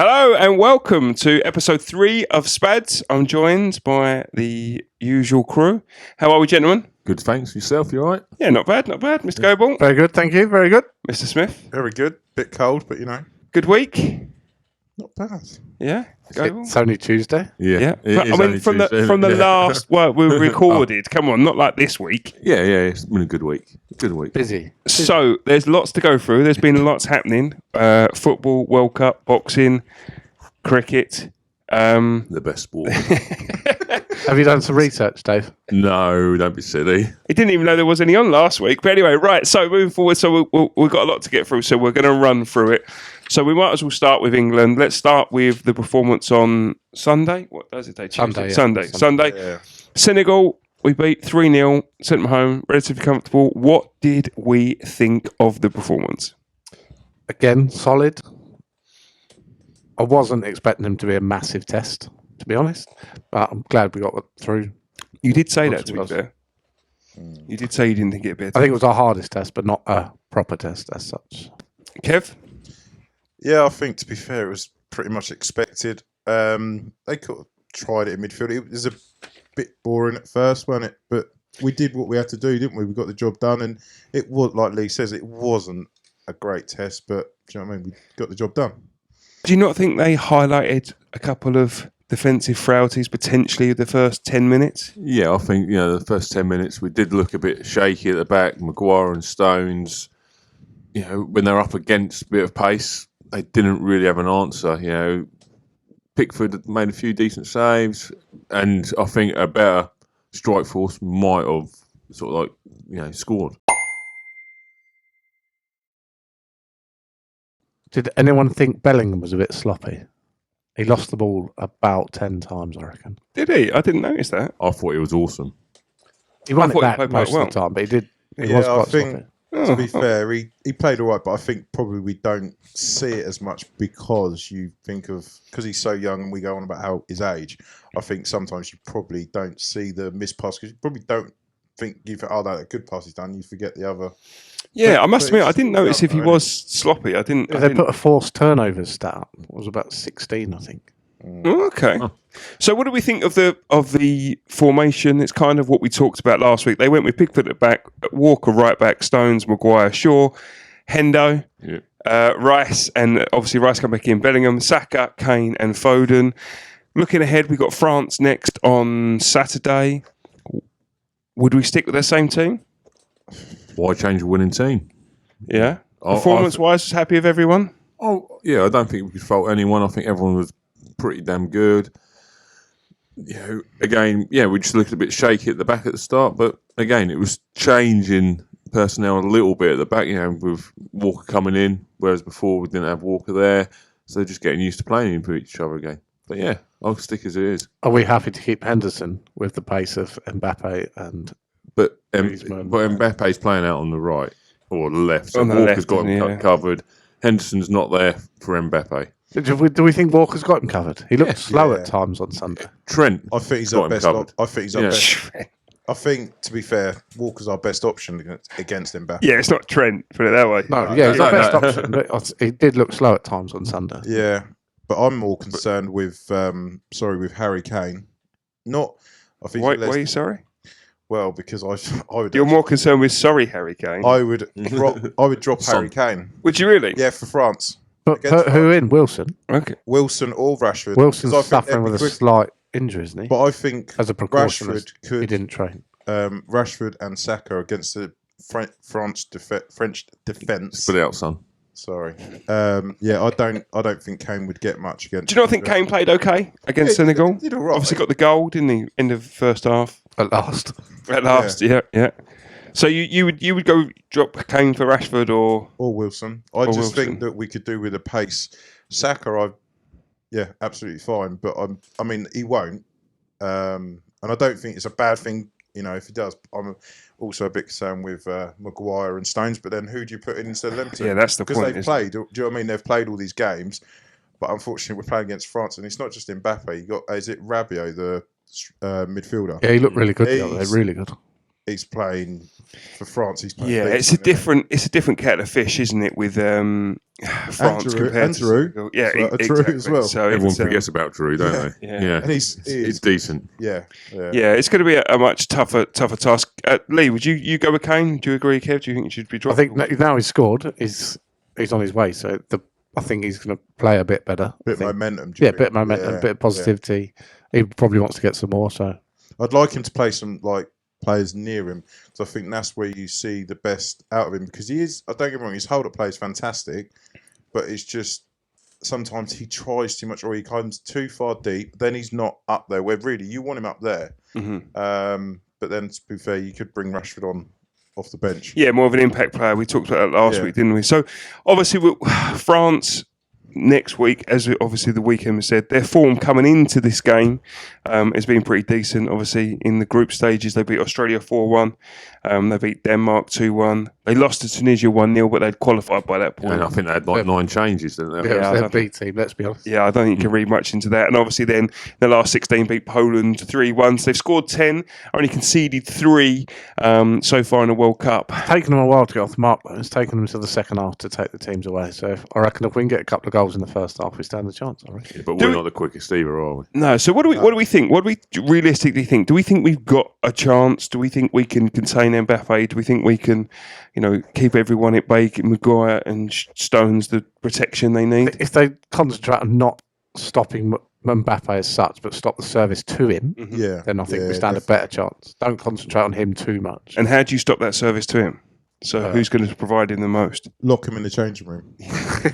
Hello and welcome to episode 3 of SPADS. I'm joined by the usual crew. How are we, gentlemen? Good, thanks. Yourself, you all right? Yeah, not bad. Mr. Goebel. Very good, thank you. Very good. Mr. Smith. Very good. Bit cold, but Good week? not bad. Yeah? Goebel? It's only Tuesday. Yeah. It is only From Tuesday, the isn't it? last, well, we recorded. Come on, not like this week. Yeah, it's been a good week. Good week. Busy. So, there's lots to go through. There's been lots happening. Football, World Cup, boxing, cricket. The best sport. Have you done some research, Dave? No, don't be silly. He didn't even know there was any on last week. But anyway, right. So moving forward, we've got a lot to get through. So we're going to run through it. So we might as well start with England. Let's start with the performance on Sunday. What does it take? Sunday. Yeah. Senegal, we beat 3-0, sent them home, relatively comfortable. What did we think of the performance? Again, solid. I wasn't expecting them to be a massive test, to be honest. But I'm glad we got through. You did say that, to be fair. You did say you didn't think it'd be a test. I think it was our hardest test, but not a proper test as such. Kev? Yeah, I think to be fair, it was pretty much expected. They could have tried it in midfield. It was a bit boring at first, wasn't it? But we did what we had to do, didn't we? We got the job done, and it was, like Lee says, it wasn't a great test, but do you know what I mean? We got the job done. Do you not think they highlighted a couple of defensive frailties potentially the first 10 minutes? Yeah, I think, the first 10 minutes we did look a bit shaky at the back. Maguire and Stones, when they're up against a bit of pace, they didn't really have an answer. Pickford made a few decent saves, and I think a better strike force might have sort of scored. Did anyone think Bellingham was a bit sloppy? He lost the ball about 10 times, I reckon. Did he? I didn't notice that. I thought it was awesome. He won I it thought he back played most quite of the time, but he Yeah, was I quite think- sloppy. To be fair, he played all right, but I think probably we don't see it as much because you think of, because he's so young and we go on about how his age, I think sometimes you probably don't see the missed pass because you probably don't think, that a good pass is done, you forget the other. Yeah, I must but admit, I it's didn't notice if he really- was sloppy. I didn't. They put a forced turnovers stat up. It was about 16, I think. Oh, okay. So what do we think of the formation? It's kind of what we talked about last week. They went with Pickford at back, Walker right back, Stones, Maguire, Shaw, Hendo, Rice, and obviously Rice come back in, Bellingham, Saka, Kane and Foden. Looking ahead, we've got France next on Saturday. Would we stick with the same team? Why change a winning team? Yeah. Performance-wise, happy with everyone? Oh, yeah, I don't think we could fault anyone. I think everyone was pretty damn good. Again, we just looked a bit shaky at the back at the start, but again, it was changing personnel a little bit at the back, with Walker coming in, whereas before we didn't have Walker there, so just getting used to playing with each other again. But yeah, I'll stick as it is. Are we happy to keep Henderson with the pace of Mbappe and... But Griezmann. Mbappe's playing out on the right or the left, so On the Walker's left, got him isn't he? covered. Henderson's not there for Mbappe. Do we think Walker's got him covered? He looked slow Yeah. at times on Sunday. Trent, I think he's got our him best. covered. I think he's our Yeah. best. I think, to be fair, Walker's our best option against Mbappe. Yeah, it's not Trent, put it that way. No, yeah, he's our no, best no. option. But he did look slow at times on Sunday. Yeah, but I'm more concerned with with Harry Kane. Not, I think. Why are you sorry? Well, because I would. You're more concerned with Harry Kane. I would drop Son. Harry Kane. Would you really? Yeah, for France. But Against put who in? Wilson? Okay. Wilson or Rashford. Wilson's 'Cause I think suffering with a every- slight injury, isn't he? But I think As a precaution, Rashford he could. didn't train. Rashford and Saka against the French defence. put it out, son. Sorry. I don't think Kane would get much against. Do you not think Kane played okay against Yeah, Senegal? he did all right. Obviously got the goal, didn't he, end of the first half? At last. At last, yeah. So you would go drop Kane for Rashford or Wilson. I just Wilson. think that we could do with a pace. Saka, absolutely fine, but I mean, he won't. And I don't think it's a bad thing, if he does. I'm also a bit concerned with Maguire and Stones, but then who do you put in instead of them two? Yeah, that's the Because point, they've isn't played, do you know what I mean? They've played all these games, but unfortunately we're playing against France, and it's not just Mbappe. You got, is it Rabiot, the midfielder? Yeah, he looked really good the other day. He's- Really good. he's playing for France. He's playing. Yeah, decent, it's a different kettle of fish, isn't it? With France compared to Senegal. Yeah, Giroud as well. So everyone forgets about Giroud, don't they? Yeah. And he's decent. Yeah. It's going to be a much tougher task. Lee, would you go with Kane? Do you agree, Kev? Do you think he should be dropped? I think now he's scored, he's on his way. So I think he's going to play a bit better. Bit momentum. Yeah, bit of momentum, bit of positivity. He probably wants to get some more. So I'd like him to play some players near him, because I think that's where you see the best out of him. Because he is, I don't get me wrong, his hold-up play is fantastic, but it's just sometimes he tries too much or he comes too far deep. Then he's not up there where really you want him up there. Mm-hmm. But then to be fair, you could bring Rashford on off the bench. Yeah, more of an impact player. We talked about that last week, didn't we? So obviously, France next week, as obviously the weekend was said, their form coming into this game has been pretty decent. Obviously, in the group stages, they beat Australia 4-1. They beat Denmark 2-1. They lost to Tunisia 1-0, but they'd qualified by that point. And I think they had 9 changes, didn't they? yeah, their B team. Let's be honest. Yeah, I don't think you can read much into that. And obviously then the last 16 beat Poland 3-1. So they've scored 10, only conceded 3 so far in the World Cup. It's taken them a while to get off the mark, but it's taken them to the second half to take the teams away. So I reckon if we can get a couple of goals in the first half, we stand a chance. I reckon. Yeah, but we're not the quickest either, are we? No, so what do we think? What do we realistically think? Do we think we've got a chance? Do we think we can contain Mbappe? Do we think we can, keep everyone at bay, give Maguire and Stones the protection they need? If they concentrate on not stopping Mbappe as such, but stop the service to him, then I think we stand a better chance. Don't concentrate on him too much. And how do you stop that service to him? So who's going to provide him the most? Lock him in the changing room. Who's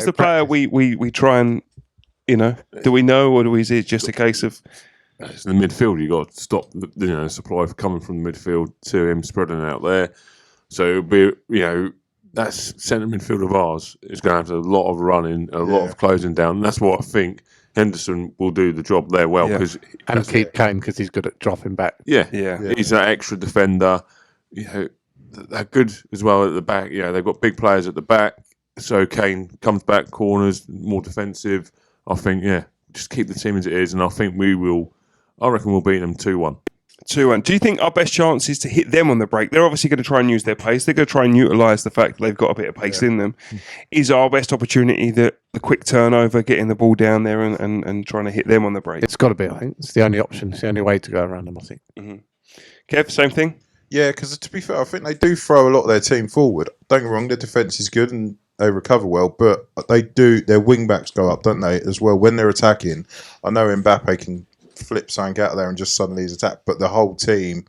the player we try and, do we know, or is it just a case of... It's in the midfield. You got to stop the supply coming from the midfield to him spreading out there. So it'll be that's centre midfield of ours. It's going to have a lot of running, a lot of closing down. And that's what I think Henderson will do the job there well and keep Kane because he's good at dropping back. Yeah, he's that extra defender. They're good as well at the back. They've got big players at the back. So Kane comes back corners, more defensive. I think just keep the team as it is, and I think we will. I reckon we'll beat them 2-1. 2-1. Do you think our best chance is to hit them on the break? They're obviously going to try and use their pace. They're going to try and utilise the fact that they've got a bit of pace in them. Is our best opportunity the quick turnover, getting the ball down there and trying to hit them on the break? It's got to be, I think. It's the only option. It's the only way to go around them, I think. Mm-hmm. Kev, same thing? Yeah, because to be fair, I think they do throw a lot of their team forward. Don't get me wrong, their defence is good and they recover well, but their wing backs go up, don't they, as well, when they're attacking. I know Mbappe can flip something out there and just suddenly he's attacked, but the whole team,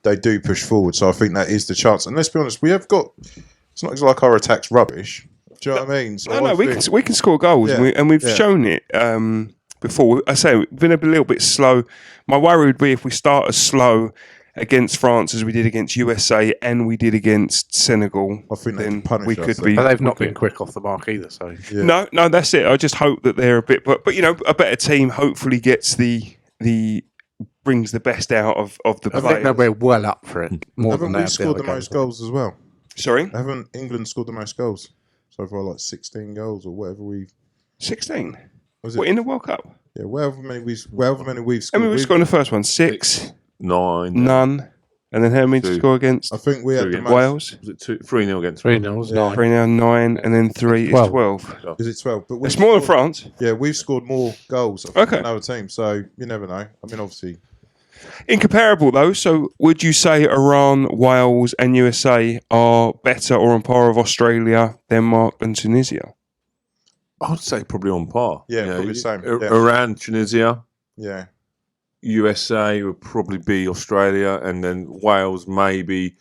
they do push forward, so I think that is the chance. And let's be honest, it's not like our attack's rubbish. Do you know what I mean? So we can score goals, and we've shown it before. I say we've been a little bit slow. My worry would be if we start as slow against France as we did against USA and we did against Senegal. I think then we could be. But they've not been quick off the mark either. So no, that's it. I just hope that they're a bit, but a better team hopefully gets brings the best out of the players. I think that we're well up for it. Haven't we scored the most goals as well? Sorry, haven't England scored the most goals so far? 16 goals or whatever 16. Was it? What, in the World Cup? Yeah, wherever many we've scored. I mean, we scored in the first one 6. 9. None. And then how many to score against? I think we had the most. Wales. Was it 3-0 against 3-0, 9. 3-9, and then 3 is 12. Is it 12? But it's more than France. Yeah, we've scored more goals than another team, so you never know. I mean, obviously. Incomparable, though. So would you say Iran, Wales, and USA are better or on par of Australia, Denmark, and Tunisia? I would say probably on par. Yeah, probably the same. Iran, Tunisia. Yeah. USA would probably be Australia, and then Wales maybe.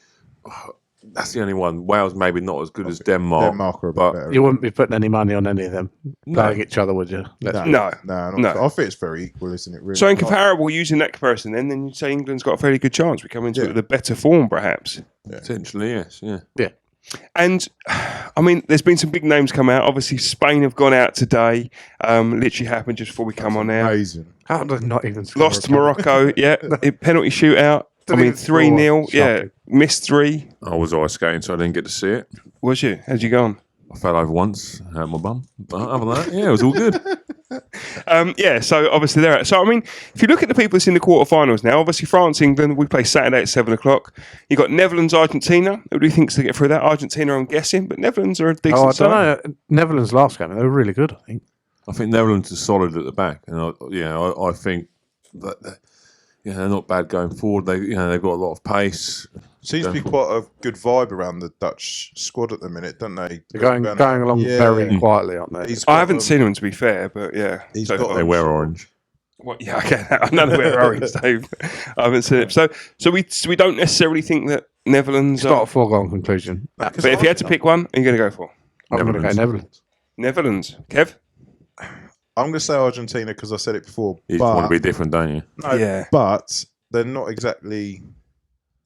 That's the only one. Wales maybe not as good as Denmark. Denmark are a bit better. You wouldn't be putting any money on any of them playing each other, would you? No. I think it's very equal, isn't it? Really? So incomparable, using that comparison, then you'd say England's got a fairly good chance. We come into it with a better form, perhaps. Yeah. Potentially, yes. Yeah. And, I mean, there's been some big names come out. Obviously, Spain have gone out today. Literally happened just before we come on air. Amazing. How did not even score? Lost to Morocco, penalty shootout. 3-0. Missed 3. I was ice skating, so I didn't get to see it. Was you? How'd you go on? I fell over once, hurt my bum. But other than that, it was all good. So obviously they're out. So I mean, if you look at the people that's in the quarterfinals now, obviously France, England, we play Saturday at 7:00. You got Netherlands, Argentina. Who do you think's to get through that? Argentina, I'm guessing, but Netherlands are a decent I side. don't know. Netherlands last game, they were really good, I think. I think Netherlands is solid at the back, and I think that they're not bad going forward. They've got a lot of pace. Seems to be quite a good vibe around the Dutch squad at the minute, don't they? They're going along very quietly, aren't they? I haven't seen them, to be fair, but yeah. They wear orange. What? Yeah, okay. None of it are orange, Dave. I haven't seen it. So we don't necessarily think that Netherlands. It's not a foregone conclusion. But if you had to pick one, are you going to go for? I'm going to go Netherlands. Netherlands. Kev? I'm going to say Argentina because I said it before. You want to be different, don't you? No, Yeah. But they're not exactly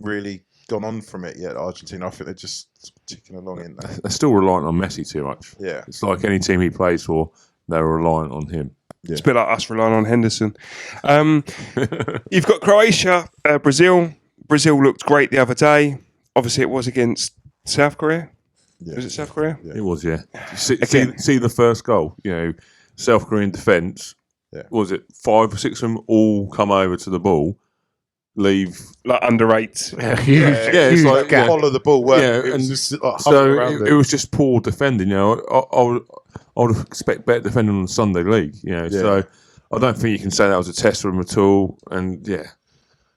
really gone on from it yet, Argentina. I think they're just ticking along in there. They're still reliant on Messi too much. Yeah. It's like any team he plays for, they're reliant on him. Yeah. It's a bit like us relying on Henderson. You've got Croatia, Brazil. Brazil looked great the other day. Obviously, it was against South Korea. Yeah. Was it South Korea? Yeah. It was, yeah. See the first goal. South Korean defence. Yeah. Was it 5 or 6 of them all come over to the ball, leave Like under 8. it's like follow the ball. It was just, it was just poor defending. I would expect better defending on the Sunday league. So I don't think you can say that was a test for them at all. And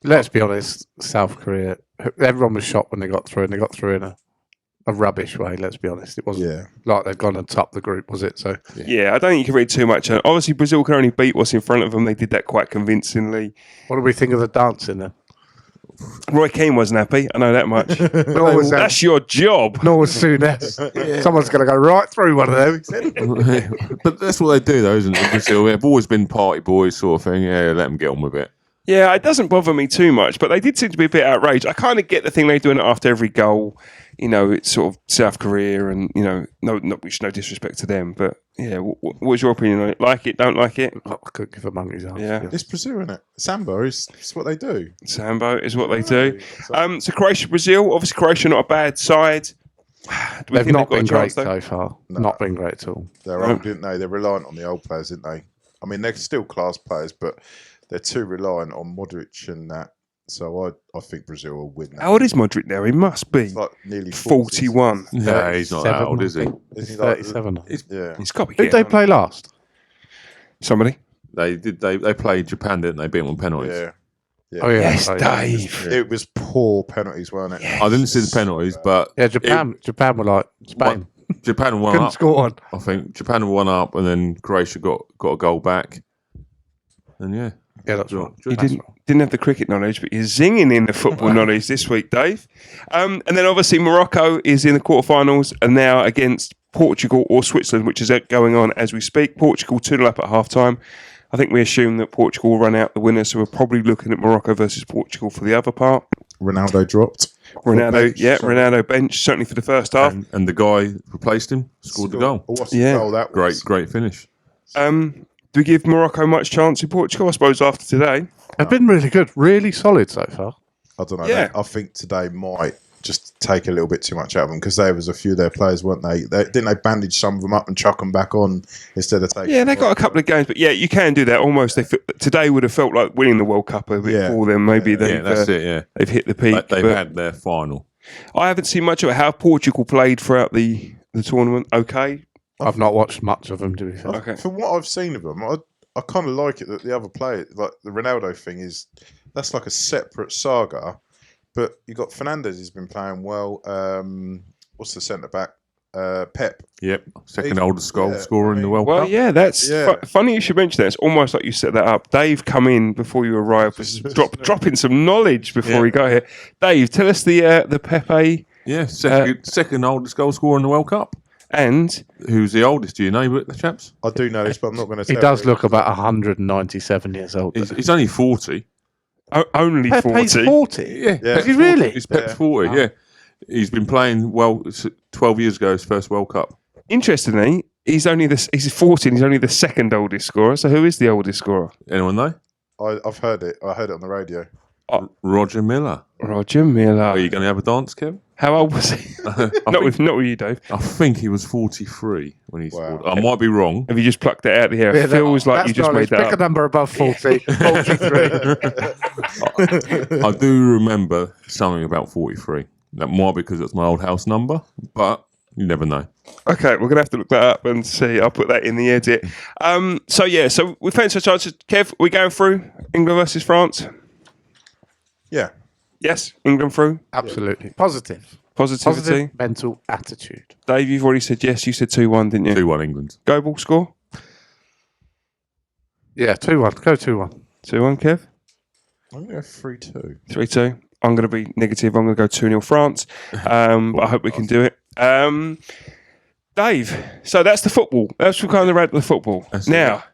Let's be honest, South Korea, everyone was shocked when they got through, and they got through in a rubbish way, let's be honest. It wasn't like they'd gone and topped the group, was it? So yeah, I don't think you can read too much. Obviously, Brazil can only beat what's in front of them. They did that quite convincingly. what do we think of the dancing then? Roy Keane wasn't happy. I know that much. Nor was That's your job. Nor was Souness. Someone's going to go right through one of them, he said. But that's what they do, though, isn't it? Brazil, they've always been party boys sort of thing. Yeah, let them get on with it. Yeah, it doesn't bother me too much, but they did seem to be a bit outraged. I kind of get the thing they're doing it after every goal. It's sort of South Korea, and no disrespect to them, but yeah, what's your opinion on it? Like it? Don't like it? I couldn't give a monkey's ass. Yeah. It's Brazil, isn't it? Samba is what they do. Sambo is what they do. So Croatia, Brazil. Obviously, Croatia not a bad side. They've not been great though? so far. No. Not been great at all. They're old, didn't they? They're reliant on the old players, didn't they? I mean, they're still class players, but they're too reliant on Modric and that. So I think Brazil will win that. How old is Modric now? He must be It's like nearly 41. No, he's not that old, is he? Is he He's like- 37. Yeah. He's got to be. Who'd they getting on. play last? Somebody. They did. They played Japan, didn't they? Beat them on penalties. Yeah. Oh, yeah. Yes, Oh, yeah. Dave. It was poor penalties, weren't it? I didn't see the penalties, but Yeah, Japan were like Spain. Japan won Couldn't up. score one. I think Japan won up, and then Croatia got a goal back. And yeah, Yeah, that's right. You didn't have the cricket knowledge, but you're zinging in the football knowledge this week, Dave. And then obviously Morocco is in the quarterfinals and now against Portugal or Switzerland, which is going on as we speak. Portugal 2-0 up at half time. I think we assume that Portugal will run out the winner, so we're probably looking at Morocco versus Portugal for the other part. Ronaldo dropped. Ronaldo bench, certainly for the first half. and the guy who replaced him scored the goal. What's Yeah. the goal that was? Great finish. Do we give Morocco much chance in Portugal? I suppose after today. They've been really good, really solid so far. I don't know. Yeah. I think today might just take a little bit too much out of them because there was a few of their players, weren't they? Didn't they bandage some of them up and chuck them back on instead of taking? Yeah, they got a couple of games, but yeah, you can do that. Almost, today would have felt like winning the World Cup a bit for them. Maybe That's it. Yeah, they've hit the peak. they've but had their final. I haven't seen much of how Portugal played throughout the tournament. Okay, I've not watched much of them, to be fair. Okay. From what I've seen of them, I kind of like it that the other player, like the Ronaldo thing, that's like a separate saga. But you got Fernandes, he's been playing well. What's the centre back? Pep. Yep, second oldest goal scorer in the World well, Cup. yeah, that's funny you should mention that. It's almost like you set that up. Dave, come in before you arrive. Dropping some knowledge before we got here. Dave, tell us the Pepe. Yeah, second oldest goal scorer in the World Cup. And who's the oldest? Do you know, the chaps? I do know this, but I'm not going to tell He does you. look about 197 years old. He's only 40. only Pepe's 40. 40? Yeah. Is he really? He's Pep's 40, yeah. He's been playing 12 years ago, his first World Cup. Interestingly, he's 40 and he's only the second oldest scorer. So who is the oldest scorer? Anyone know? I've heard it. I heard it on the radio. Roger Miller. Roger Miller. Are you going to have a dance, Kev? How old was he? not with you, Dave. I think he was 43 when he scored. I might be wrong. Have you just plucked it out of the air? It feels like you just made that Pick up. a number above 40. 43. I do remember something about 43. That might be because it's my old house number, but you never know. Okay, we're going to have to look that up and see. I'll put that in the edit. So we fancy chances. Kev, we going through England versus France? Yeah. Yes, England through. Absolutely. Positivity. Positive mental attitude. Dave, you've already said yes. You said 2-1, didn't you? 2-1 England. Go ball score? Yeah, 2-1. Go 2-1. 2-1, Kev? I'm going to go 3-2. 3-2. I'm going to be negative. I'm going to go 2-0 France. But I hope we can do it. Dave, so that's the football. That's what kind of read the football. Now,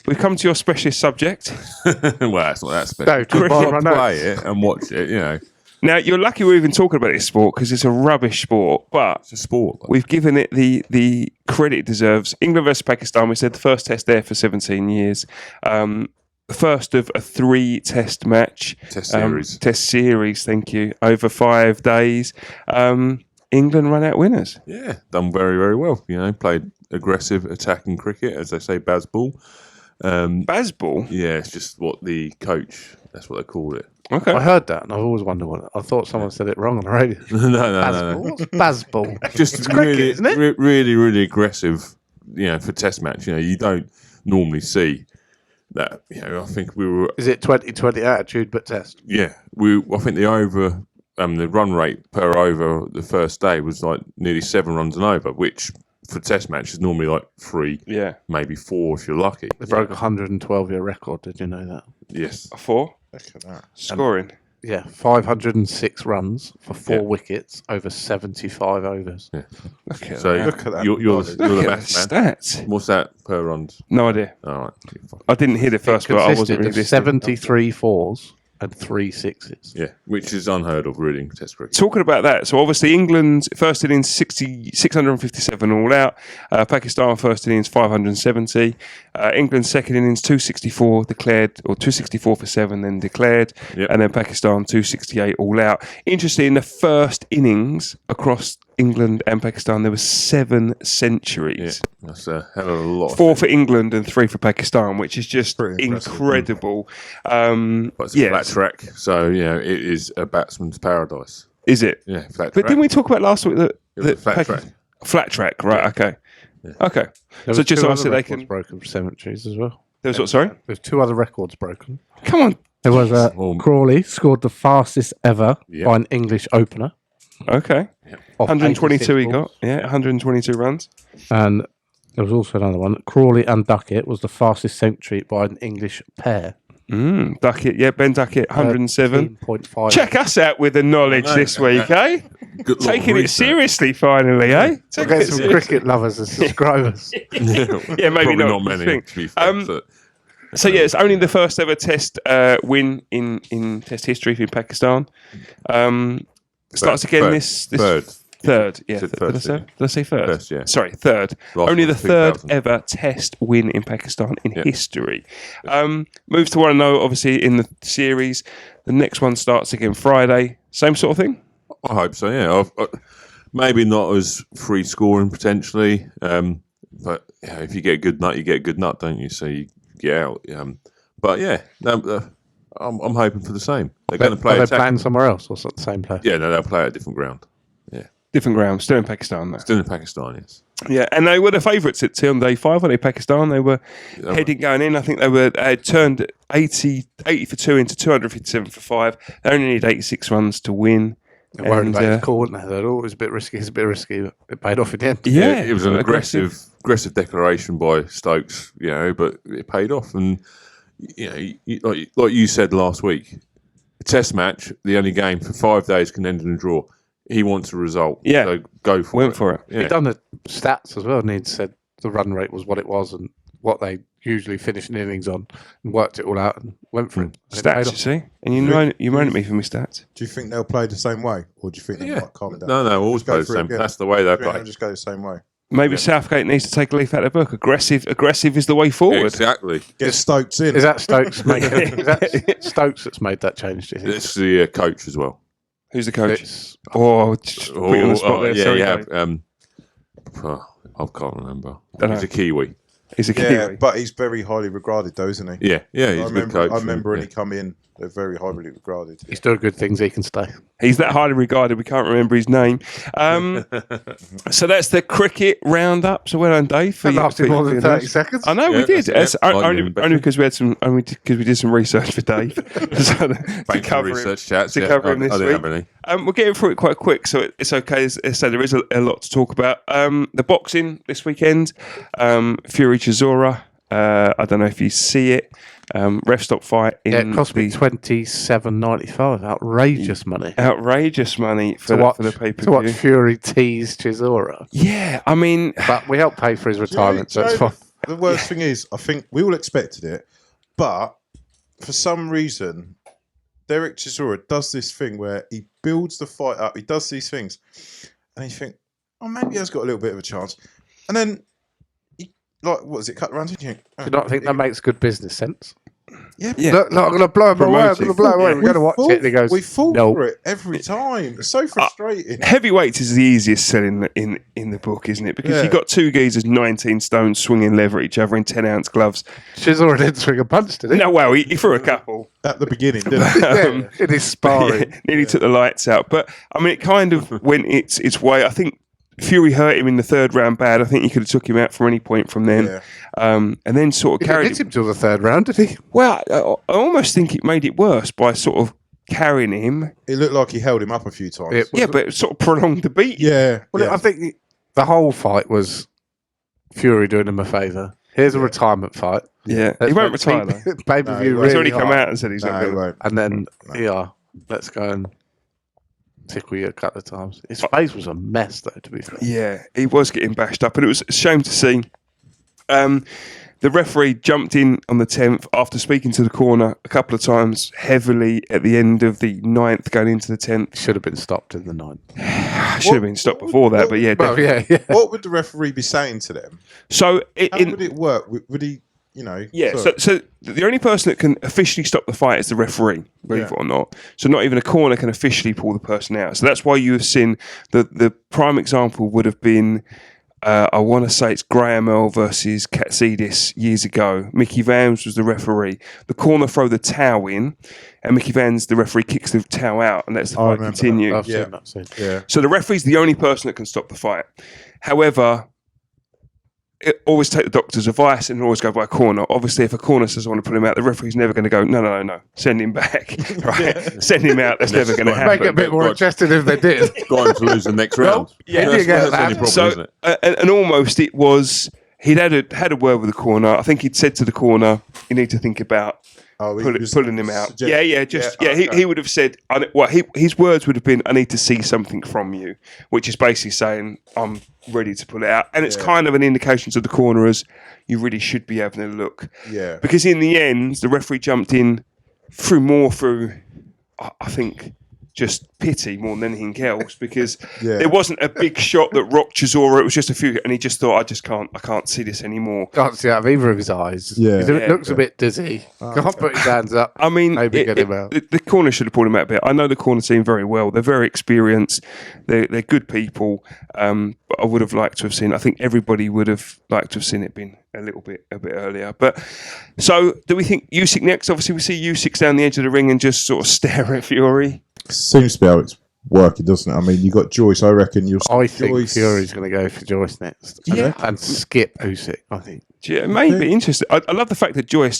we've come to your specialist subject. Well, that's not that special. Play it and watch it, you know. Now, you're lucky we're even talking about this sport because it's a rubbish sport, but it's a sport. We've given it the credit it deserves. England versus Pakistan, we said the first test there for 17 years. The first of a 3-test match. Test series, thank you, over 5 days. England run out winners. Yeah, done very, very well. You know, played aggressive attacking cricket, as they say, Bazball. Bazball? Yeah, it's just what the coach, that's what they called it. Okay. I heard that and I've always wondered what I thought someone said it wrong on the radio. No. What's Bazball? Just it's cricket, really, isn't it? really, really aggressive, you know, for test match. You know, you don't normally see that. You know, I think we were... Is it 2020 attitude but test? Yeah. I think the run rate per over the first day was like nearly 7 runs and over, which for test match is normally like 3, maybe 4 if you're lucky. They broke a 112-year record. Did you know that? Yes. 4? Look at that. Scoring. 506 runs for 4 wickets over 75 overs. Yeah. Look at that. You're the best man. Stats. What's that per runs? No idea. All right. I didn't hit it first, but I wasn't really listening. 73 4s and 3 6s. Yeah, which is unheard of, really, in Test cricket. Talking about that, so obviously England first innings 657 all out. Pakistan first innings 570. England second innings 264 declared, or 264 for 7 then declared, and then Pakistan 268 all out. Interesting, in the first innings across England and Pakistan, there were 7 centuries. Yeah, that's a hell of a lot. 4 for England and 3 for Pakistan, which is just incredible. But it's a flat track, so you know it is a batsman's paradise. Is it? Yeah, flat track. But didn't we talk about last week that flat track? Flat track, right? Okay, okay. So just obviously they can broken for cemeteries as well. There's what? Sorry, there's 2 other records broken. Come on. There was Crawley scored the fastest ever by an English opener. Okay. 122 he got. Yeah, 122 runs. And there was also another one. Crawley and Duckett was the fastest century by an English pair. Duckett, Ben Duckett, 107. 13.5. Check us out with the knowledge this week, eh? Taking it seriously finally, eh? We'll get some cricket lovers and subscribers. Yeah, maybe not many, to be fair. So yeah, it's only the first ever Test win in Test history in Pakistan. Starts again this third. Yeah, did I say third? First, yeah. Sorry, third. Only the third ever Test win in Pakistan in history. Moves to 1-0, obviously in the series. The next one starts again Friday. Same sort of thing. I hope so. Yeah, maybe not as free scoring potentially, but if you get a good nut, you get a good nut, don't you? So you get out. But yeah, I'm hoping for the same. They're going to play. Are they playing somewhere else or the same place? Yeah, no, they'll play at a different ground. Yeah, different ground. Still in Pakistan, though. Still in Pakistan, yes. Yeah, and they were the favourites on day 5, weren't they? Pakistan. They were heading going in. I think they had turned 80 for 2 into 257 for 5. They only need 86 runs to win. They worried about his call, weren't they? They thought it was a bit risky. It's a bit risky, but it paid off in the end. Yeah, it was an aggressive declaration by Stokes, but it paid off. And like you said last week, a Test match, the only game for 5 days can end in a draw. He wants a result. Yeah, so go for it. Went for it. Yeah. He'd done the stats as well, and he'd said the run rate was what it was and what they usually finish an innings on, and worked it all out and went for it. Stats, you see, and you moan at me for my stats. Do you think they'll play the same way, or do you think they might calm down? No, always play the same. That's the way they play. They'll just go the same way. Maybe Southgate needs to take a leaf out of the book. Aggressive is the way forward. Exactly. Get Stokes in. Is that Stokes? Is that Stokes that's made that change? Do you think? It's the coach as well. Who's the coach? It's- Just put you on the spot there. Sorry, yeah. Dave. I can't remember. Dunno. He's a Kiwi. He's a Yeah, Kiwi. but he's very highly regarded, though, isn't he? Yeah, he's a good coach. I remember when yeah. he come in, they're very highly regarded. He's doing good things. He can stay. He's that highly regarded, we can't remember his name. So that's the cricket roundup. So well done, Dave. That lasted more than 30 seconds. I know, Yeah, we did. that's- yeah, Only might be better. because we had because we did some research for Dave. So to Thanks for cover him. research chats. to yeah. cover him this I didn't week. have any. We're getting through it quite quick, so it's okay. As I said, there is a lot to talk about. The boxing this weekend, Fury Chisora. I don't know if you see it. Ref stop fight in Yeah, it cost me $27.95. Outrageous money. outrageous money for the pay To watch per view. Fury tease Chisora. Yeah, I mean, But we helped pay for his retirement, so it's fine. The worst thing is, I think we all expected it, but for some reason, Derek Chisora does this thing where he builds the fight up. He does these things, and you think, oh, maybe he has got a little bit of a chance. And then, what is it, cut rounds? Do Do you not think that makes good business sense? Yeah. Look, I'm going to blow him away. I'm going to blow him away. Yeah. We're going to watch it. And he goes, we fall no. for it every time. It's so frustrating. heavyweights is the easiest selling in the book, isn't it? Because Yeah. you've got two geezers 19 stone swinging leather at each other in 10-ounce gloves. Chisora didn't swing a punch, did he? No, well, he threw a couple. At the beginning, didn't he? Yeah, it is sparring. Yeah, nearly took the lights out. But, I mean, it kind of went its way. I think Fury hurt him in the third round bad. I think he could have took him out from any point from then. Yeah. And then sort of He didn't carried hit him till the third round, did he? Well, I almost think it made it worse by sort of carrying him. It looked like he held him up a few times. It- Yeah, but it sort of prolonged the beat. Yeah. Well, yeah. I think the whole fight was Fury doing him a favour. Here's a retirement fight. Yeah. He won't retire, though. Pay per No, view. he won't. He's Really already come hard. out and said he's No, not he going to. won't. And then, yeah, let's go and tickle you a couple of times. His face was a mess, though, to be fair. Yeah, he was getting bashed up, and it was a shame to see. The referee jumped in on the 10th after speaking to the corner a couple of times heavily at the end of the 9th, going into the 10th. Should have been stopped in the 9th. Should have been stopped before that, but yeah. Well, definitely. yeah. What would the referee be saying to them? So, How would it work? Would he, yeah, sorry. so the only person that can officially stop the fight is the referee, believe Yeah. it or not. So not even a corner can officially pull the person out. So that's why you have seen the prime example would have been, I want to say it's Graham Earl versus Katsidis years ago. Mickey Vans was the referee. The corner throw the towel in, and Mickey Vans, the referee, kicks the towel out, and lets the fight remember continue. I've Yeah. seen that scene. Yeah. So the referee's the only person that can stop the fight. However, always take the doctor's advice and always go by a corner. Obviously, if a corner says I want to put him out, the referee's never going to go, no, send him back. Right? Send him out. That's never going to happen. Make it a bit more interesting if they did. Got him to lose the next round. yeah, that's, you get that's the only that. problem, So, isn't it? and almost it was, he'd had a word with the corner. I think he'd said to the corner, you need to think about Oh, he was pulling him out. suggest- He would have said, his words would have been, I need to see something from you, which is basically saying, I'm ready to pull it out. And it's kind of an indication to the corner as you really should be having a look. Yeah. Because in the end, the referee jumped in through, I think, just pity more than anything else, because Yeah. there wasn't a big shot that rocked Chisora. It was just a few, and he just thought, I can't see this anymore. Can't see out of either of his eyes. Yeah. He looks a bit dizzy. Can't put his hands up. I mean, Maybe get him out. the corner should have pulled him out a bit. I know the corner team very well. They're very experienced. They're good people. But I would have liked to have seen. I think everybody would have liked to have seen it been a bit earlier. But so, do we think Usyk next? Obviously, we see Usyk down the edge of the ring and just sort of stare at Fury. Seems to be how it's working, doesn't it? I mean, you got Joyce. I reckon you'll. I think Joyce. Fury's going to go for Joyce next. Yeah. And skip Usyk, I think. Yeah, maybe interesting. I love the fact that Joyce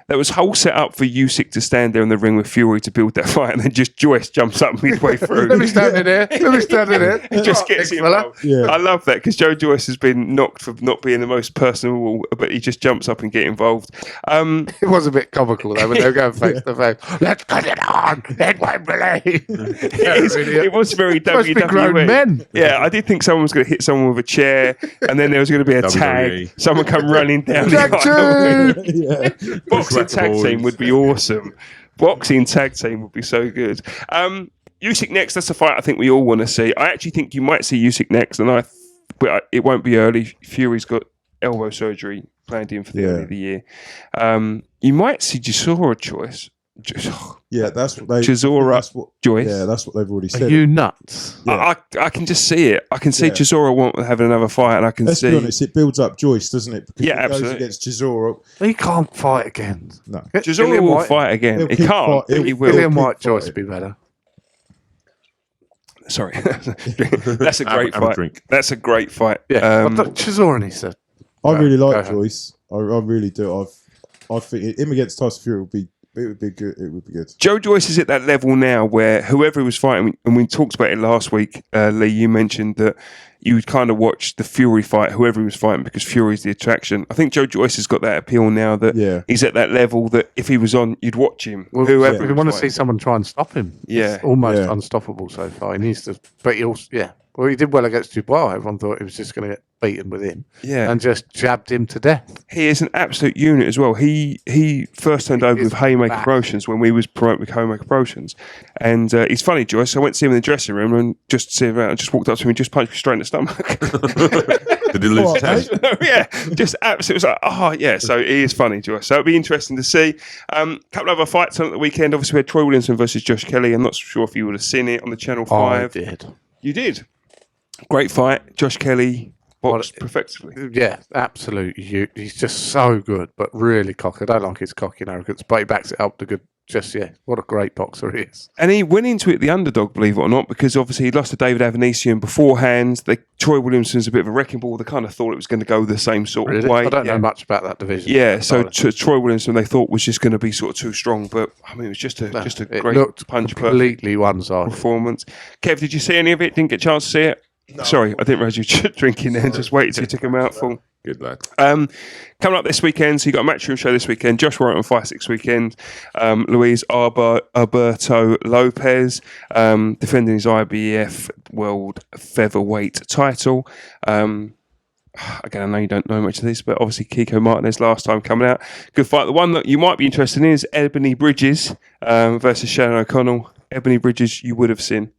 that was whole set up for Usyk to stand there in the ring with Fury to build that fight, and then just Joyce jumps up midway through. Let me stand in here. Let me stand in here. He just gets Big fella. involved. Yeah. I love that because Joe Joyce has been knocked for not being the most personable, but he just jumps up and get involved. It was a bit comical though when they were going face to face. Let's cut it on. It won't believe. It was very Must be grown WWE. men. Yeah, I did think someone was going to hit someone with a chair, and then there was going to be a tag. WWE. Someone come running down. Jack the aisle. Yeah. Boxing Crack tag boys. team would be awesome. Boxing tag team would be so good. Usyk next. That's the fight I think we all want to see. I actually think you might see Usyk next, and I but it won't be early. Fury's got elbow surgery planned in for the early of the year. You might see Chisora choice. Yeah, that's what they. Chisora Joyce. Yeah, that's what they've already Are said. you nuts? Yeah. I can just see it. I can see Chisora won't have another fight, and I can Let's see. be honest, it builds up Joyce, doesn't it? Because Yeah, it goes absolutely. against Chisora. He can't fight again. No. Chisora will fight again. He'll He keep can't. fight- But he will. William keep White Joyce fighting. be better. Sorry, that's a great Have a fight. drink. That's a great fight. Yeah, Chisora, he said. I really Go like ahead. Joyce. I really do. I think him against Tyson Fury would be good. It would be good. Joe Joyce is at that level now where whoever he was fighting, and we talked about it last week, Lee, you mentioned that you would kind of watch the Fury fight, whoever he was fighting, because Fury's the attraction. I think Joe Joyce has got that appeal now that he's at that level that if he was on, you'd watch him. Well, whoever we was want to see fighting. someone try and stop him. Yeah. It's almost unstoppable so far. He needs to, but he also, well, he did well against Dubois. Everyone thought he was just going to get beaten with him. Yeah. And just jabbed him to death. He is an absolute unit as well. He first turned over is with Haymaker back. Promotions when we was promoting with Haymaker Promotions. And he's funny, Joyce. I went to see him in the dressing room and just to see him out and just walked up to him and just punched me straight in the stomach. Did he lose his Alright, head? Yeah, just absolutely. It was like, oh yeah. So he is funny, Joyce. So it'll be interesting to see. Couple of other fights on at the weekend. Obviously, we had Troy Williamson versus Josh Kelly. I'm not sure if you would have seen it on the Channel 5. I did. You did. Great fight. Josh Kelly boxed perfectly. Yeah, absolutely. He's just so good, but really cocky. I don't like his cocky and arrogance, but he backs it up to good. What a great boxer he is. And he went into it the underdog, believe it or not, because obviously he lost to David Avanesian beforehand. Troy Williamson's a bit of a wrecking ball. They kind of thought it was going to go the same sort of Really? way. I don't know much about that division. Yeah, so Troy Williamson they thought was just going to be sort of too strong, but I mean it was just a It great looked punch completely one-sided. performance. Kev, did you see any of it? Didn't get a chance to see it? No. Sorry, I didn't realise you were drinking there. Just waited till you took a mouthful. Good lad. Coming up this weekend, so you got a matchroom show this weekend. Josh Warren on Fight 6 weekend. Luis Alberto Lopez defending his IBF World Featherweight title. Again, I know you don't know much of this, but obviously Kiko Martinez last time coming out. Good fight. The one that you might be interested in is Ebony Bridges versus Shannon O'Connell. Ebony Bridges, you would have seen.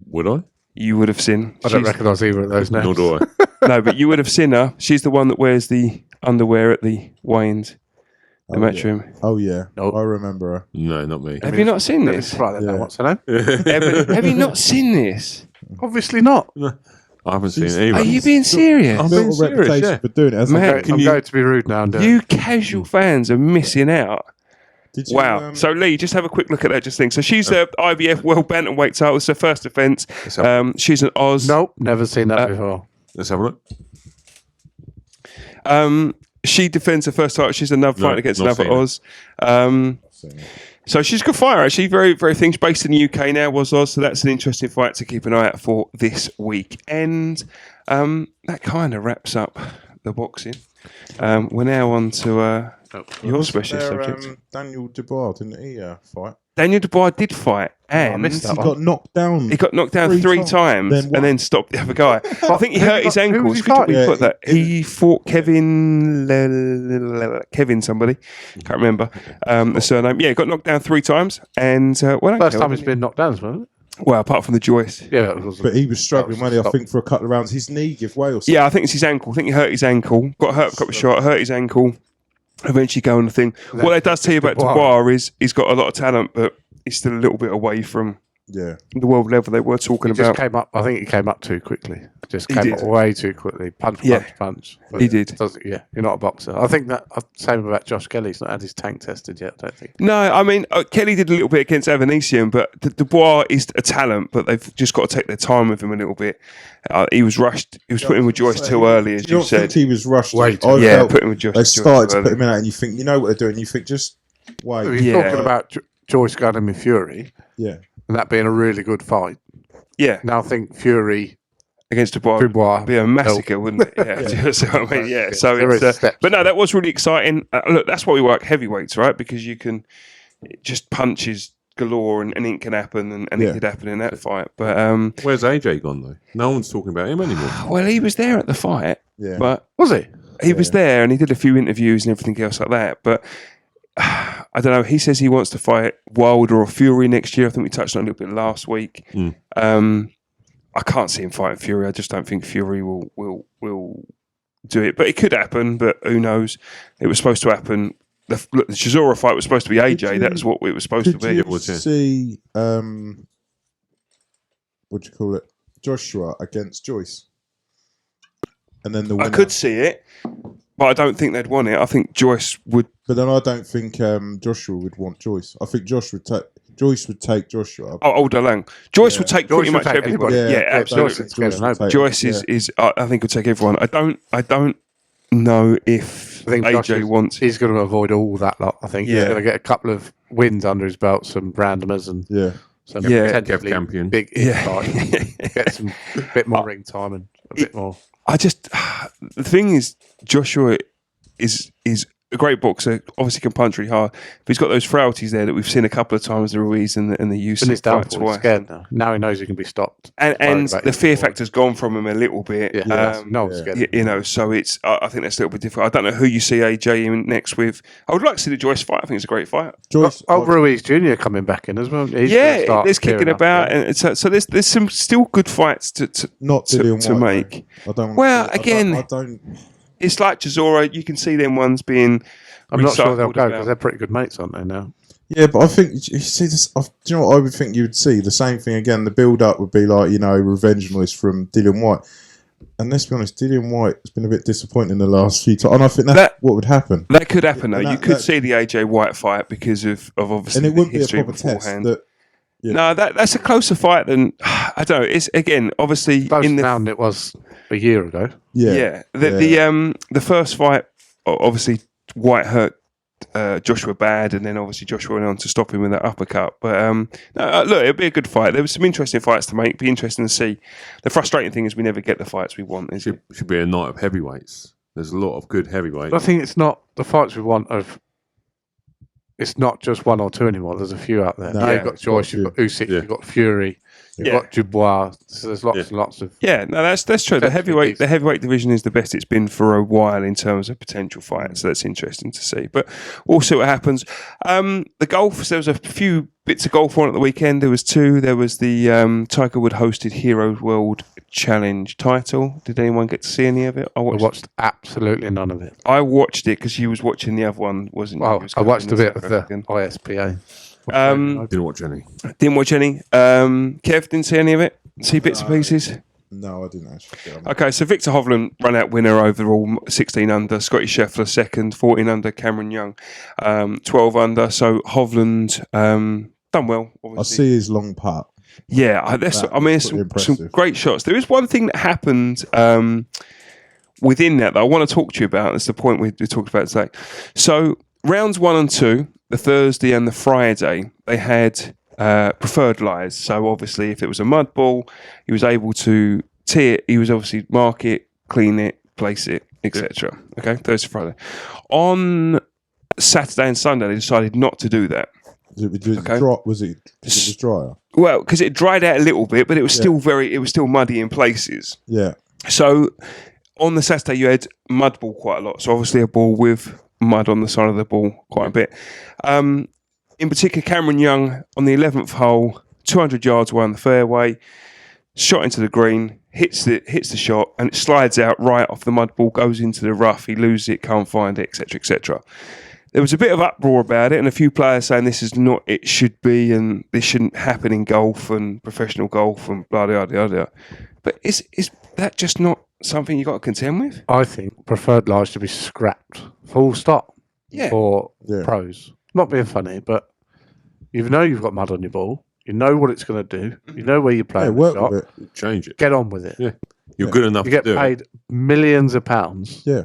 Would I? You would have seen. I don't recognise either of those names. Nor do I. No, but you would have seen her. She's the one that wears the underwear at the weigh-ins, the matchroom. Oh yeah, Nope. I remember her. No, not me. Have you not seen this? Right then, Yeah. what's her name? Have you not seen this? Obviously not. I haven't seen She's- it either. Are you being serious? I'm Built being a serious, reputation yeah. for doing it. hasn't Man, it? I'm going to be rude now and do You it. casual fans are missing out. Did you, Wow. So Lee, just have a quick look at that. Just think. So she's the IBF World Bantamweight title. It's her first defence. She's an Oz. Nope, never seen that before. Let's have a look. She defends her first title. She's another No, fight against not another seen Oz. So she's a good fighter, actually. Very, very thing. She's based in the UK now, was Oz. So that's an interesting fight to keep an eye out for this week. And that kind of wraps up the boxing. We're now on to your specialist subject. Daniel Dubois, didn't he fight? Daniel Dubois did fight, and missed that He one. got knocked down. he got knocked down three times Then what? and then stopped the other guy. I think he Who hurt his got- who ankles. was he Good job fighting? you put Yeah, that. He fought Kevin somebody. Can't remember the surname. Yeah, got knocked down 3 times. And First time he's been knocked down, wasn't it? well, apart from the Joyce. Yeah, it was. But he was struggling, That was wasn't he? I stop. think for a couple of rounds. His knee gave way or something. Yeah, I think it's his ankle. I think he hurt his ankle. Got hurt, got shot, hurt his ankle. Eventually going the thing. What that does tell you about Dubois is he's got a lot of talent, but he's still a little bit away from Yeah. the world level they were talking He just about. came up. I think he came up too quickly. Just He came did. up way too quickly. Punch. But He did. Yeah, you're not a boxer. I think that same about Josh Kelly. He's not had his tank tested yet. I don't think. No, I mean, Kelly did a little bit against Avanesian, but Dubois is a talent, but they've just got to take their time with him a little bit. He was rushed. He was put in with Joyce too early, as Do you you not think said. he was rushed? Way too I Yeah, felt put him with Joyce. They started to too put early. him in out, and you think, you know what they're doing. You think, just wait. He's Yeah. talking about Joyce going in with Fury Yeah. and that being a really good fight. Yeah, Now I think Fury against Dubois. Dubois It'd be a massacre, wouldn't it? Yeah, do you know what I mean? Yeah. So There it's, is steps. but no, that was really exciting. Look, that's why we work heavyweights, right? Because you can just punches galore and anything can happen, and Yeah. it did happen in that fight. But Where's AJ gone though? No one's talking about him anymore. well, he was there at the fight, Yeah. but was he? he was there and he did a few interviews and everything else like that. But I don't know. He says he wants to fight Wilder or Fury next year. I think we touched on it a little bit last week. I can't see him fighting Fury. I just don't think Fury will do it. But it could happen. But who knows? It was supposed to happen. The Chisora fight was supposed to be AJ. That's what it was supposed to be. Did you see what do you call it? Joshua against Joyce, and then the winner. I could see it, but I don't think they'd want it. I think Joyce would. But then I don't think Joshua would want Joyce. I think Joyce would take Joshua. Oh, Lang. Joyce would take pretty much everybody. anybody. Yeah, absolutely. Joyce is I think would take everyone. I don't know if AJ wants. He's going to avoid all that lot. I think he's going to get a couple of wins under his belt, some randomers, and some potentially champion. Big fight. Get some bit more ring time and a bit more. The thing is, Joshua is a great boxer, obviously can punch really hard, but he's got those frailties there that we've seen a couple of times, the Ruiz and the Usyk fight twice. Scared now. Now he knows he can be stopped. And the fear factor's gone from him a little bit. Scared. So it's, I think that's a little bit different. I don't know who you see AJ in next with. I would like to see the Joyce fight. I think it's a great fight. Ruiz Jr. coming back in as well. There's kicking about. And so there's some still good fights to make. I don't. It's like Chisora. You can see them ones being. I'm not sure they'll go because they're pretty good mates, aren't they now? Yeah, but I think you see this. Do you know what I would think you would see? The same thing again. The build-up would be like revenge noise from Dillian White. And let's be honest, Dillian White has been a bit disappointing the last few times. And I think that's what would happen. That could happen though. You could see the AJ White fight because of obviously and it wouldn't the history be a proper beforehand. Test. No, that's a closer fight than I don't know. It's again obviously closer now than it was a year ago. The first fight, obviously White hurt Joshua bad, and then obviously Joshua went on to stop him with that uppercut. But look, it'll be a good fight. There was some interesting fights to make. It'll be interesting to see. The frustrating thing is we never get the fights we want. Should be a night of heavyweights. There's a lot of good heavyweights. I think it's not the fights we want of. It's not just one or two anymore. There's a few out there. No, you've got Joyce, you've got Usyk, you've got Fury, you've got Dubois. So there's lots and lots of. Yeah, no, that's true. The heavyweight division is the best it's been for a while in terms of potential fights. So that's interesting to see. But we'll see what happens. The golf. There was a few bits of golf on at the weekend. There was two. There was the Tiger Woods hosted Hero World Challenge title. Did anyone get to see any of it? I watched absolutely none of it. I watched it because you was watching the other one, wasn't you? Well, I watched a bit of the ISPA. Didn't watch any. Kev, didn't see any of it? See bits and pieces? No, I didn't actually. Okay, so Victor Hovland ran out winner overall, 16 under. Scotty Scheffler second, 14 under. Cameron Young, 12 under. So Hovland done well. Obviously. I see his long putt. Yeah, some great shots. There is one thing that happened within that I want to talk to you about. That's the point we talked about today. So rounds 1 and 2, the Thursday and the Friday, they had preferred lies. So obviously, if it was a mud ball, he was able to tee it. He was obviously mark it, clean it, place it, etc. Okay, Thursday, Friday. On Saturday and Sunday, they decided not to do that. Was it drier? Well, because it dried out a little bit, but it was still muddy in places. Yeah. So on the Saturday, you had mud ball quite a lot. So obviously a ball with mud on the side of the ball quite a bit. In particular, Cameron Young on the 11th hole, 200 yards away on the fairway, shot into the green, hits the shot, and it slides out right off the mud ball, goes into the rough. He loses it, can't find it, etc., etc. There was a bit of uproar about it, and a few players saying this is not it should be, and this shouldn't happen in golf and professional golf and blah blah blah blah. But is that just not something you got to contend with? I think preferred lies should be scrapped, full stop. Yeah. For pros. Not being funny, but you know you've got mud on your ball. You know what it's going to do. You know where you're playing. Work with it. Change it. Get on with it. Yeah. You're good enough. You get to do paid millions of pounds. Yeah.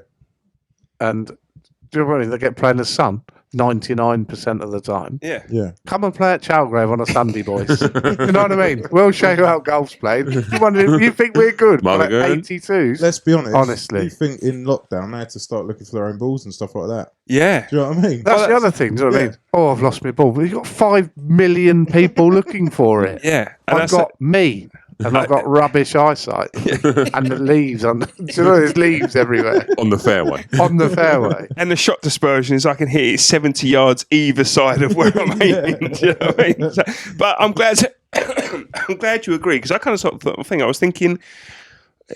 And do you know what I mean? They get playing the sun 99% of the time. Yeah. Yeah. Come and play at Chalgrave on a Sunday, boys. You know what I mean? We'll show you how golf's played. You think we're good? Like 82s? Let's be honest. Honestly. You think in lockdown they had to start looking for their own balls and stuff like that? Yeah. Do you know what I mean? That's the other thing, do you know what I mean? Oh, I've lost my ball. But you've got 5 million people looking for it. Yeah. And I've got me. And I've got rubbish eyesight. And the leaves on do you know there's leaves everywhere. On the fairway. On the fairway. And the shot dispersion is I can hit it 70 yards either side of where I'm aiming. Do you know what I mean? But I'm glad I'm glad you agree, because I kind of sort of think I was thinking,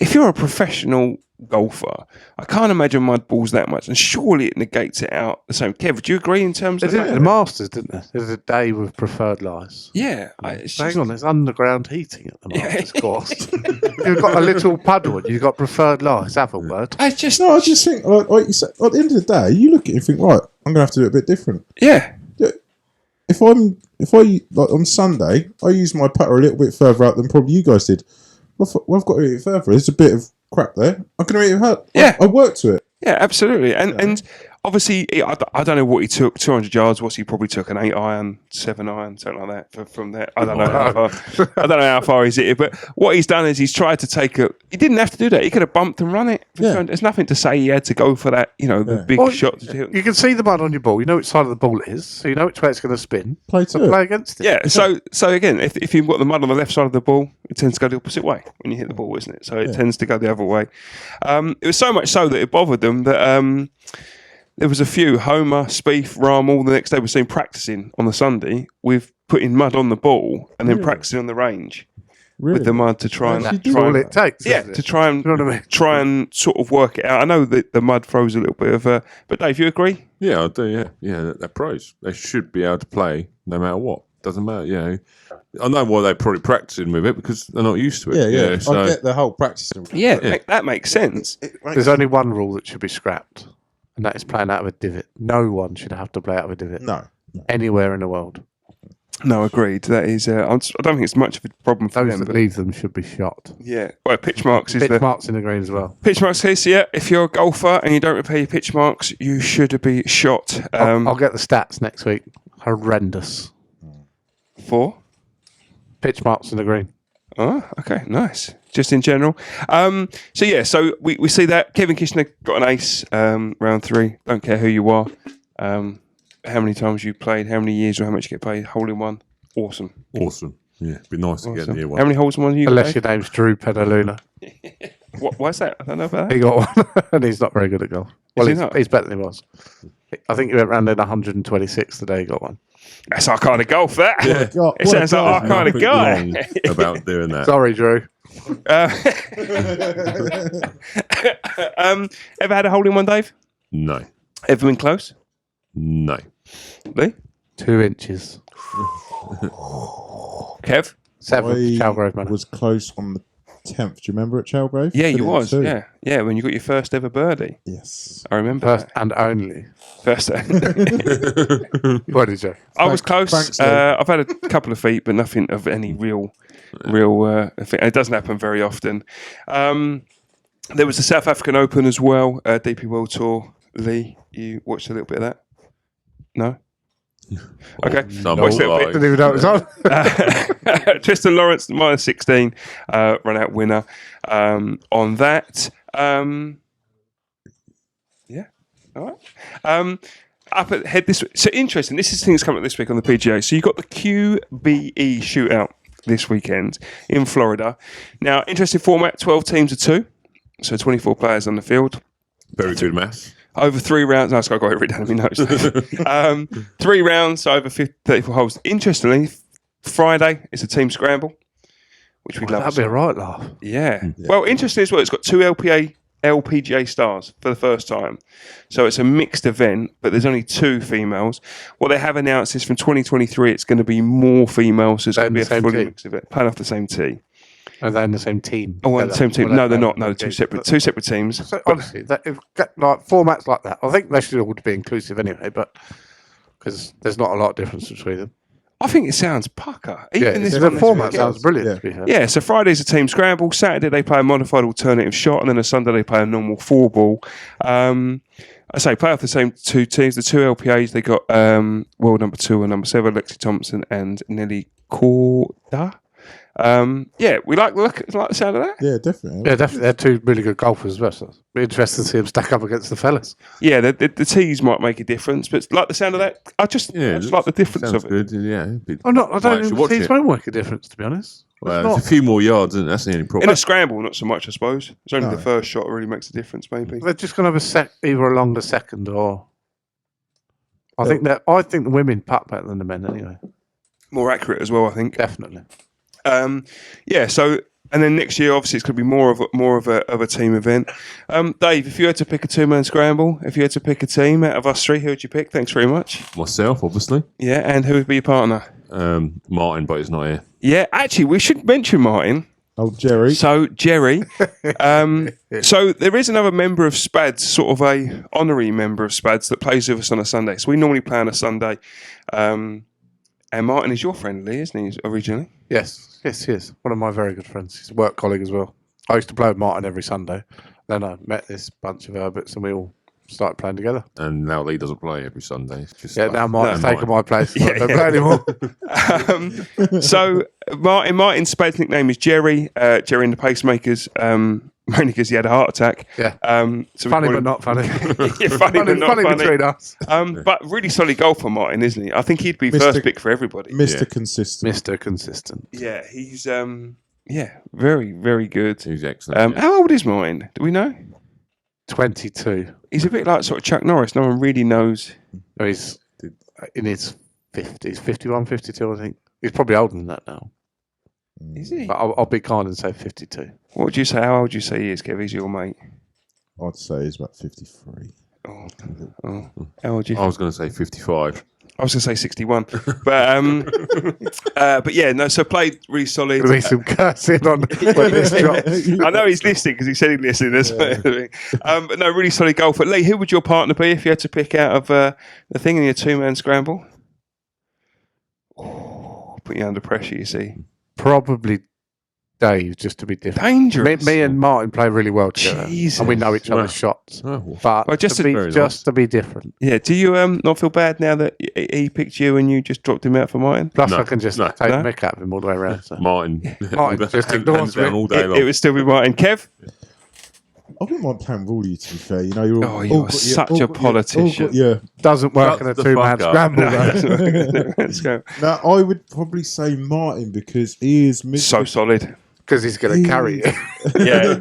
if you're a professional golfer, I can't imagine mud balls that much, and surely it negates it out the same. Kev, do you agree in terms of that? The Masters, didn't there? There's a day with preferred lies. Yeah. Hang on, there's underground heating at the Masters course. You've got a little puddle and you've got preferred lies. Have a word. I just think, like you said, at the end of the day, you look at it and think, right, I'm going to have to do it a bit different. Yeah. If I like on Sunday, I use my putter a little bit further out than probably you guys did. Well, I've got to hit it further. There's a bit of crap there. I'm going to hit it hard. Yeah. I worked to it. Yeah, absolutely. And obviously, I don't know what he took, 200 yards. He probably took an 8 iron, 7 iron, something like that from there. I don't know how far. I don't know how far he's hit it, but what he's done is he's tried to take a. He didn't have to do that. He could have bumped and run it. Yeah. There's nothing to say he had to go for that. The big shot. You can see the mud on your ball. You know which side of the ball it is, so you know which way it's going to spin. Play against it. Yeah. So again, if you've got the mud on the left side of the ball, it tends to go the opposite way when you hit the ball, isn't it? So it tends to go the other way. It was so much so that it bothered them that. There was a few, Homer, Spieth, Rahm, all the next day were seen practicing on the Sunday with putting mud on the ball and then practicing on the range with the mud to try and all it takes. to try and You know what I mean? try and sort of work it out. I know that the mud throws a little bit of but Dave, you agree? Yeah, I do. Yeah, they're pros. They should be able to play no matter what. Doesn't matter. I know why they're probably practicing with it because they're not used to it. Yeah. So I get the whole practicing. That makes sense. There's only one rule that should be scrapped, and that is playing out of a divot. No one should have to play out of a divot. No. Anywhere in the world. No, agreed. That is. I don't think it's much of a problem for Those them. that leave them should be shot. Yeah. Well, pitch marks is Pitch marks in the green as well. Pitch marks says, if you're a golfer and you don't repair your pitch marks, you should be shot. I'll get the stats next week. Horrendous. For? Pitch marks in the green. Oh, okay, nice. Just in general. So we see that Kevin Kishner got an ace round 3. Don't care who you are, how many times you played, how many years or how much you get paid. Hole in one. Awesome. Yeah, it'd be nice to get the year one. How many holes in one you Unless played? your name's Drew Pedaluna. Why's that? I don't know about that. He got one, and he's not very good at golf. Well, he not? he's better than he was. I think he went round in 126 the day he got one. That's our kind of golf, that. Yeah. It sounds like our kind of guy. Nothing wrong about doing that. Sorry, Drew. Ever had a hole in one, Dave? No. Ever been close? No. Lee? 2 inches. Kev? 7th, Chalgrove I Manor. was close on the 10th. Do you remember at Chalgrove? Yeah, you Did it was. too. Yeah, when you got your first ever birdie. Yes. I remember First that. and only. First. What did you? I was close. Thanks, Dave. I've had a couple of feet, but nothing of any real thing. It doesn't happen very often. There was the South African Open as well, DP World Tour. Lee, you watched a little bit of that? No? Okay. Watched a little bit. Didn't even know it was on. Tristan Lawrence, minus 16, run out winner on that. Yeah. All right. Up ahead this week. So interesting. This is things coming up this week on the PGA. So you've got the QBE shootout this weekend in Florida. Now, interesting format, 12 teams of 2. So 24 players on the field. Very good maths. Over 3 rounds. No, I've got it written down in my notes. 3 rounds, so over 34 holes. Interestingly, Friday is a team scramble, which we'd love. That'd be a right laugh. Yeah. Well, interesting as well. It's got 2 LPGA stars for the first time. So it's a mixed event, but there's only 2 females. What they have announced is from 2023, it's going to be more females. So it's going to be a fully mixed event. Playing off the same tee. Are they in the same team? Oh, on the same team. No, they're not. No, they're two separate teams. So honestly, like formats like that, I think they should all be inclusive anyway, but because there's not a lot of difference between them. I think it sounds pucker. Even The format sounds brilliant. To be fair. Yeah, so Friday's a team scramble. Saturday they play a modified alternative shot, and then on Sunday they play a normal 4-ball. I say play off the same 2 teams. The 2 LPAs, they got world number 2 and number 7, Lexi Thompson and Nelly Korda. We like the sound of that. Yeah, definitely. Yeah, definitely. They're 2 really good golfers as well. So it'll be interesting to see them stack up against the fellas. Yeah, the tees might make a difference, but like the sound of that, I just like the difference sounds of it. good. Yeah. I don't think the tees won't make a difference, to be honest. Well, there's a few more yards, isn't it? That's the only problem. In a scramble, not so much, I suppose. It's only the first shot that really makes a difference, maybe. They're just going to have either a longer second or. I think the women putt better than the men anyway. More accurate as well, I think. Definitely. Yeah. So. And then next year, obviously, it's going to be more of a team event. Dave, if you had to pick a 2-man scramble, if you had to pick a team out of us three, who would you pick? Thanks very much. Myself, obviously. Yeah, and who would be your partner? Martin, but he's not here. Yeah, actually, we should mention Martin. Oh, Jerry. So Jerry. So there is another member of SPADS, sort of a honorary member of SPADS that plays with us on a Sunday. So we normally play on a Sunday. And Martin is your friend, Lee, isn't he? Originally. Yes, he is. One of my very good friends. He's a work colleague as well. I used to play with Martin every Sunday. Then I met this bunch of Herberts and we all started playing together. And now Lee doesn't play every Sunday. It's just now Martin's taken my place. Yeah, I don't play anymore. So Martin's SPADS nickname is Jerry. Jerry and the Pacemakers. Mainly because he had a heart attack. Yeah. So funny but not funny. Yeah, funny but not funny. Between us. But really solid golfer, Martin, isn't he? I think he'd be first pick for everybody. Mr. Consistent. Mr. Consistent. Yeah, he's very, very good. He's excellent. How old is Martin? Do we know? 22. He's a bit like sort of Chuck Norris. No one really knows. No, he's in his 50s, 51, 52, I think. He's probably older than that now. Is he? But I'll be kind and say 52. What would you say? How old would you say he is, Kev? He's your mate. I'd say he's about 53. Oh. How old you? I was going to say 55. I was going to say 61. But yeah, no, so played really solid. There'll be some cursing on when this drops. I know he's listening because he said he'd listen. But no, really solid golfer. Lee, who would your partner be if you had to pick out of the thing in your 2-man scramble? Oh, put you under pressure, you see. Probably Dave, just to be different. Dangerous. Me and Martin play really well together. Jesus. And we know each other's shots. Oh. But Well, just to be different. Yeah, do you not feel bad now that he picked you and you just dropped him out for Martin? Plus, No, I can just take the mick out of him all the way around. So. Martin just ignores me. all day long. It would still be Martin. Kev? I wouldn't mind playing Ruley, to be fair. You know, you're all, You're such a politician. Yeah. Doesn't work in a Shut the 2-man fuck up. scramble. Let's go. Now, I would probably say Martin because he is So solid. Because he's going to carry you. Yeah,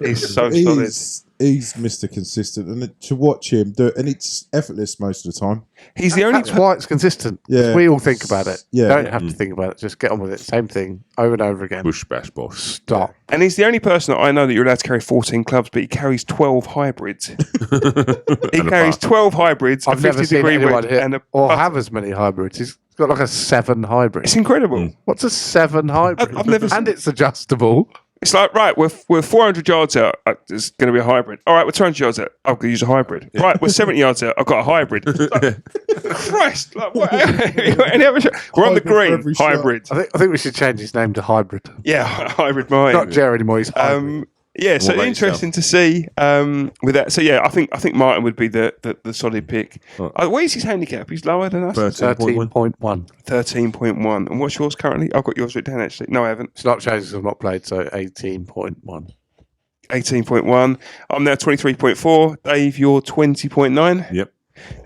he's so solid. He's Mr. Consistent, and to watch him do it, and it's effortless most of the time. He's the only. That's why it's consistent. Yeah. We all think about it. Yeah. Don't have to think about it. Just get on with it. Same thing over and over again. Bush bash boss. Stop. And he's the only person that I know that you're allowed to carry 14 clubs, but he carries 12 hybrids. He carries 12 hybrids, I've a never 50 seen degree anyone wedge, hit and or have as many hybrids. He's got like a 7 hybrid. it's incredible. What's a 7 hybrid? I've never and it's adjustable. It's like, right, we're 400 yards out. It's going to be a hybrid. All right, we're 200 yards out. I'm going to use a hybrid. Yeah. Right, we're 70 yards out. I've got a hybrid. Like, Christ. Like, what? Any other we're on the green. Hybrid. I think we should change his name to Hybrid. Yeah, hybrid mine. Not Jerry anymore. He's Hybrid. Yeah, so interesting to see with that. So yeah, I think Martin would be the solid pick. Right. Where's his handicap? He's lower than us. 13.1. 13.1. And what's yours currently? I've got yours written down actually. No, I haven't. It's not changed because I've not played, so 18.1. 18.1. I'm now 23.4. Dave, you're 20.9. Yep.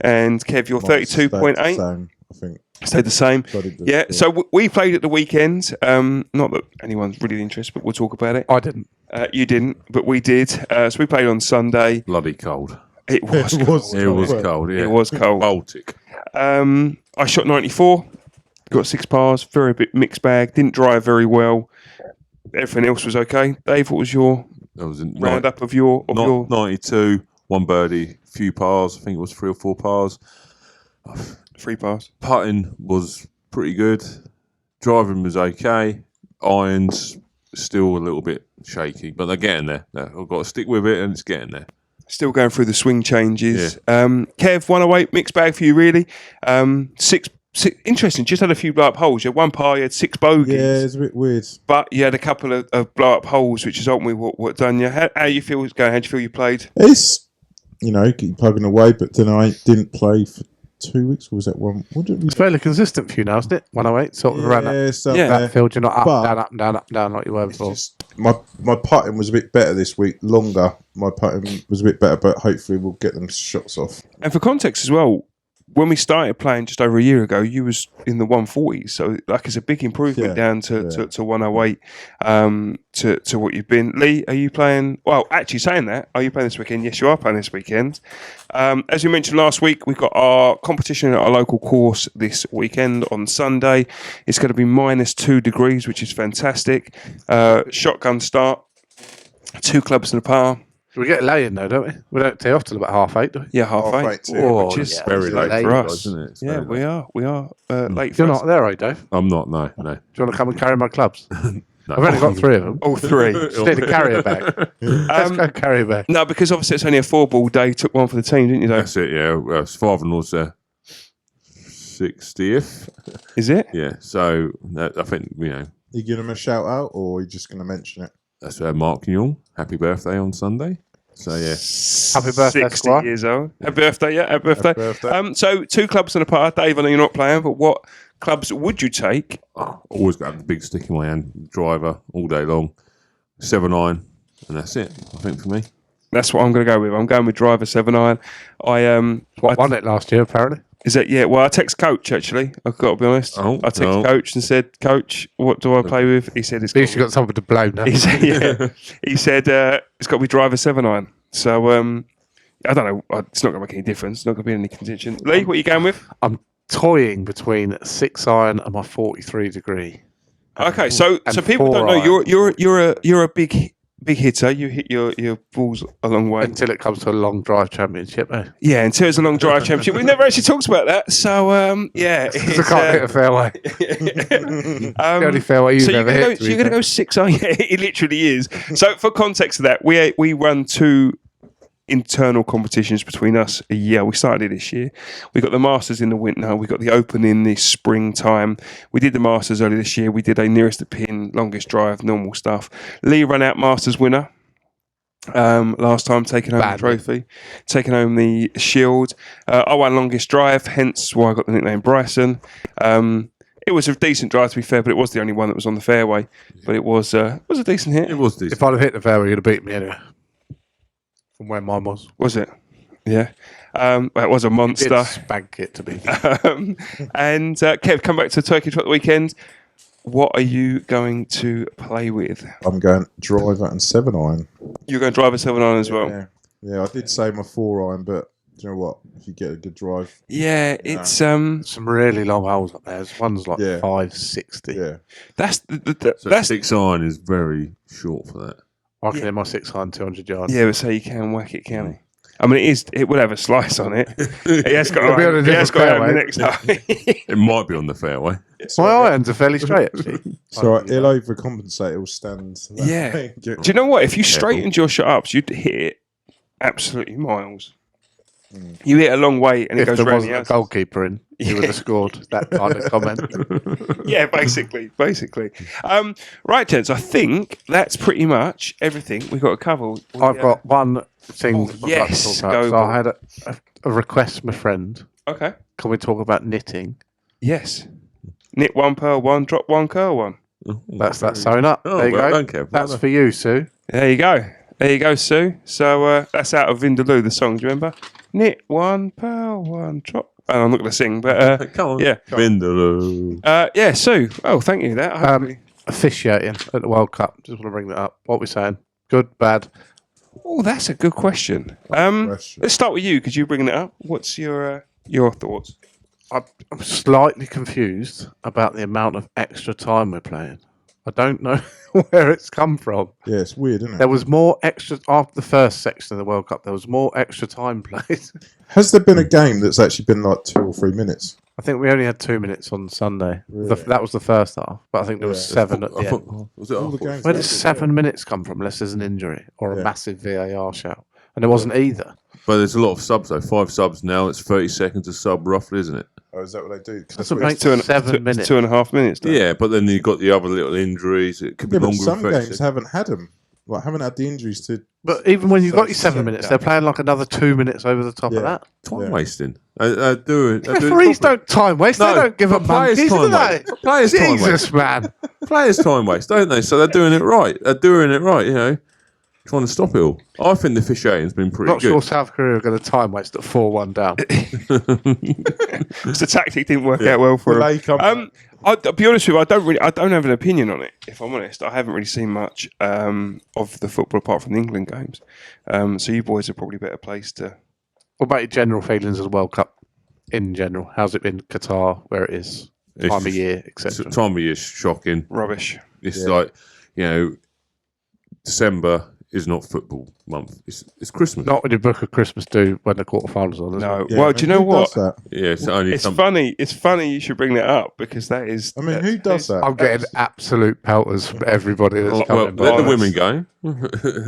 And Kev, you're 32.8. I think. Stayed the same. Yeah. So we played at the weekend. Not that anyone's really interested, but we'll talk about it. I didn't. You didn't, but we did. So we played on Sunday. Bloody cold. It was cold. It was cold, yeah. It was cold. Baltic. I shot 94, got 6 pars, very bit mixed bag, didn't drive very well. Everything else was okay. Dave, what was your roundup of your 92, 1 birdie, few pars, I think it was 3 or 4 pars. 3 pars? Putting was pretty good. Driving was okay. Irons still a little bit shaky, but they're getting there. I've got to stick with it, and it's getting there. Still going through the swing changes. Yeah. Kev, 108, mixed bag for you, really. 6, interesting, just had a few blow-up holes. You had 1 par, you had 6 bogeys. Yeah, it's a bit weird. But you had a couple of blow-up holes, which is ultimately what done you. How you feel was going? How do you feel you played? It's, keep plugging away, but then I didn't play for 2 weeks. Or was that one? It's fairly consistent for you now, isn't it? 108, sort of around that field. You're not up and down like you were before. My putting was a bit better this week, longer. My putting was a bit better, but hopefully we'll get them shots off. And for context as well, when we started playing just over a year ago, you was in the 140s. So like it's a big improvement down to 108 to what you've been. Lee, are you playing? Well, actually saying that, are you playing this weekend? Yes, you are playing this weekend. As we mentioned last week, we've got our competition at our local course this weekend on Sunday. It's going to be -2 degrees, which is fantastic. Shotgun start, 2 clubs and a par. We get late in though, don't we? We don't tee off till about 8:30, do we? Yeah, half eight. Too. Which is very late for us. isn't it? It's Yeah, very we late. are late for You're us. not there, are you, Dave? I'm not. No. Do you want to come and carry my clubs? No. I've only got 3 of them. All 3. Just need a carrier bag. Let's go carry a bag. No, because obviously it's only a 4-ball day. Took one for the team, didn't you, Dave? That's it. Yeah, well, his father-in-law's 60th. Is it? Yeah, so I think You give him a shout out, or are you just going to mention it? that's Mark Newell. Happy birthday on Sunday. So yeah, Happy birthday, 60 Squire. years old. Happy birthday, yeah. Happy birthday. Happy birthday. So 2 clubs and a par. Dave, I know you're not playing, but what clubs would you take? always got to have the big stick in my hand, driver all day long, 7-iron, and that's it. I think for me. That's what I'm going to go with. I'm going with driver 7-iron. I Won it last year, apparently. Is that well? I text coach actually. I've got to be honest. I text coach and said, "Coach, what do I play with?" He said, "It's." At least you got someone to blame now. He said, He said it's got to be driver 7-iron. So I don't know. It's not going to make any difference. It's not going to be any contention. Lee, what are you going with? I'm toying between 6-iron and my 43 degree. Okay, so people don't know you're a big hitter. You hit your balls a long way Until it comes to a long drive championship, eh? Yeah, until it's a long drive championship. We've never actually talked about that. So yeah, Because I can't hit a fairway. The only fairway you've ever hit. So you're going to go 6-iron. Yeah, it literally is. So for context of that, we run 2 internal competitions between us a year. We started it this year. We got the Masters in the winter. We got the Open in the springtime. We did the Masters earlier this year. We did a nearest the pin, longest drive, normal stuff. Lee ran out Masters winner last time, taking home the trophy, taking home the shield. I won longest drive, hence why I got the nickname Bryson. It was a decent drive, to be fair, but it was the only one that was on the fairway. But it was a decent hit. It was decent. If I'd have hit the fairway, you'd have beat me anyway. From where mine was. Was it? Yeah. It was a monster. Did spank it to be. And Kev, come back to Turkey Trot the weekend. What are you going to play with? I'm going driver and 7-iron. You're going to drive a 7-iron as well? Yeah, I did say my 4-iron, but do you know what? If you get a good drive. Yeah, it's some really long holes up there. One's like 560. Yeah. That's So 6-iron is very short for that. I can hit my 6-iron 200 yards. Yeah, but so you can whack it, can he? I mean, it will have a slice on it. He has got It'll be on a different to have the fairway. next time. It might be on the fairway. My irons are fairly straight, actually. So he'll overcompensate. He'll stand. That Yeah. way. Do you know what? If you straightened your shot ups, you'd hit it absolutely miles. You hit a long way and it If goes there round wasn't the a outside. goalkeeper in, he would have scored that kind of comment. Yeah, basically. Right, gents, I think that's pretty much everything we've got to cover. I've got one thing. yes, I'd like to talk about. go So I for had a request from a friend. Okay. Can we talk about knitting? Yes. Knit 1, pearl 1, drop 1, curl 1. That's sewn up. Oh, there you well go. done, Kev. That's for you, Sue. There you go, Sue. So that's out of Vindaloo, the song. Do you remember? Knit 1, pearl 1, drop. Oh, I'm not going to sing, but Come on. yeah. Vindaloo. Yeah, Sue. Oh, thank you. That hopefully- Officiating at the World Cup. Just want to bring that up. What are we saying? Good, bad? Oh, that's a good question. Let's start with you because you're bringing it up. What's your thoughts? I'm slightly confused about the amount of extra time we're playing. I don't know where it's come from. Yeah, it's weird, isn't it? There was more extra after the first section of the World Cup. There was more extra time played. Has there been a game that's actually been like 2 or 3 minutes? I think we only had 2 minutes on Sunday. Really? That was the first half, but I think there was 7 at the end. Was it All the games Where were does good, 7 minutes come from unless there's an injury or a Yeah. massive VAR shout? And there wasn't either. But there's a lot of subs though. 5 subs now. It's 30 seconds a sub roughly, isn't it? Oh, is that what they do? 'Cause That's what it's- makes 7 minutes. 2.5 minutes. Though. Yeah, but then you've got the other little injuries. It could be Yeah, but longer. some than 30 games seconds. haven't had them. Like, haven't had the injuries to. But even when you've got your So 7 minutes, they're playing like another 2 minutes over the top of that. Time wasting. Do it. Referees don't time waste. They don't give a monkeys, do they? Players time waste. Jesus, man. Players time waste, don't they? So they're doing it right. You know. trying to stop it all. I think the officiating's been pretty Not good. sure South Korea are going to time waste at 4-1 down. The tactic didn't work out well for him. I'll be honest with you, I don't have an opinion on it, if I'm honest. I haven't really seen much of the football apart from the England games. So you boys are probably better placed to... What about your general feelings of the World Cup in general? How's it been Qatar, where it is, time of year, etc.? Time of year is shocking. Rubbish. It's like, December is not football month. It's Christmas. Not when you book a Christmas do when the quarterfinals on. No. It? Well, do you know what? Yeah, it's only funny. It's funny you should bring that up because that is. I mean, who does that? I'm getting absolute pelters from everybody that's coming. Let the women go.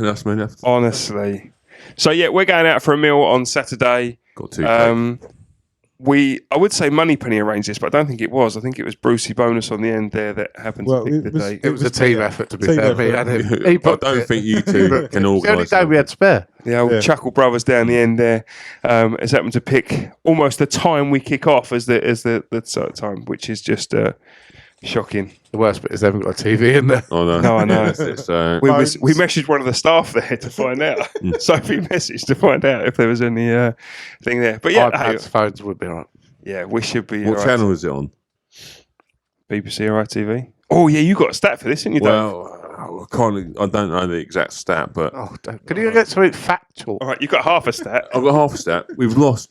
That's me left. Honestly. So yeah, we're going out for a meal on Saturday. Got two. I would say Moneypenny arranged this, but I don't think it was. I think it was Brucey Bonus on the end there that happened to pick the date. It was a team effort, to be fair. I don't think you two can organise. The only day we had spare. The old Chuckle Brothers down the end there has happened to pick almost the time we kick off as the time, which is just shocking. The worst bit is they haven't got a TV in there. Oh, no. No, I know. We We messaged one of the staff there to find out. Sophie messaged to find out if there was any thing there. But yeah, iPads, phones would be all right. Yeah, we should be. What channel is it on? BBC or ITV? Oh yeah, you got a stat for this, didn't you? Well, I don't know the exact stat, but Can you get something factual? All right, you got half a stat. I've got half a stat. We've lost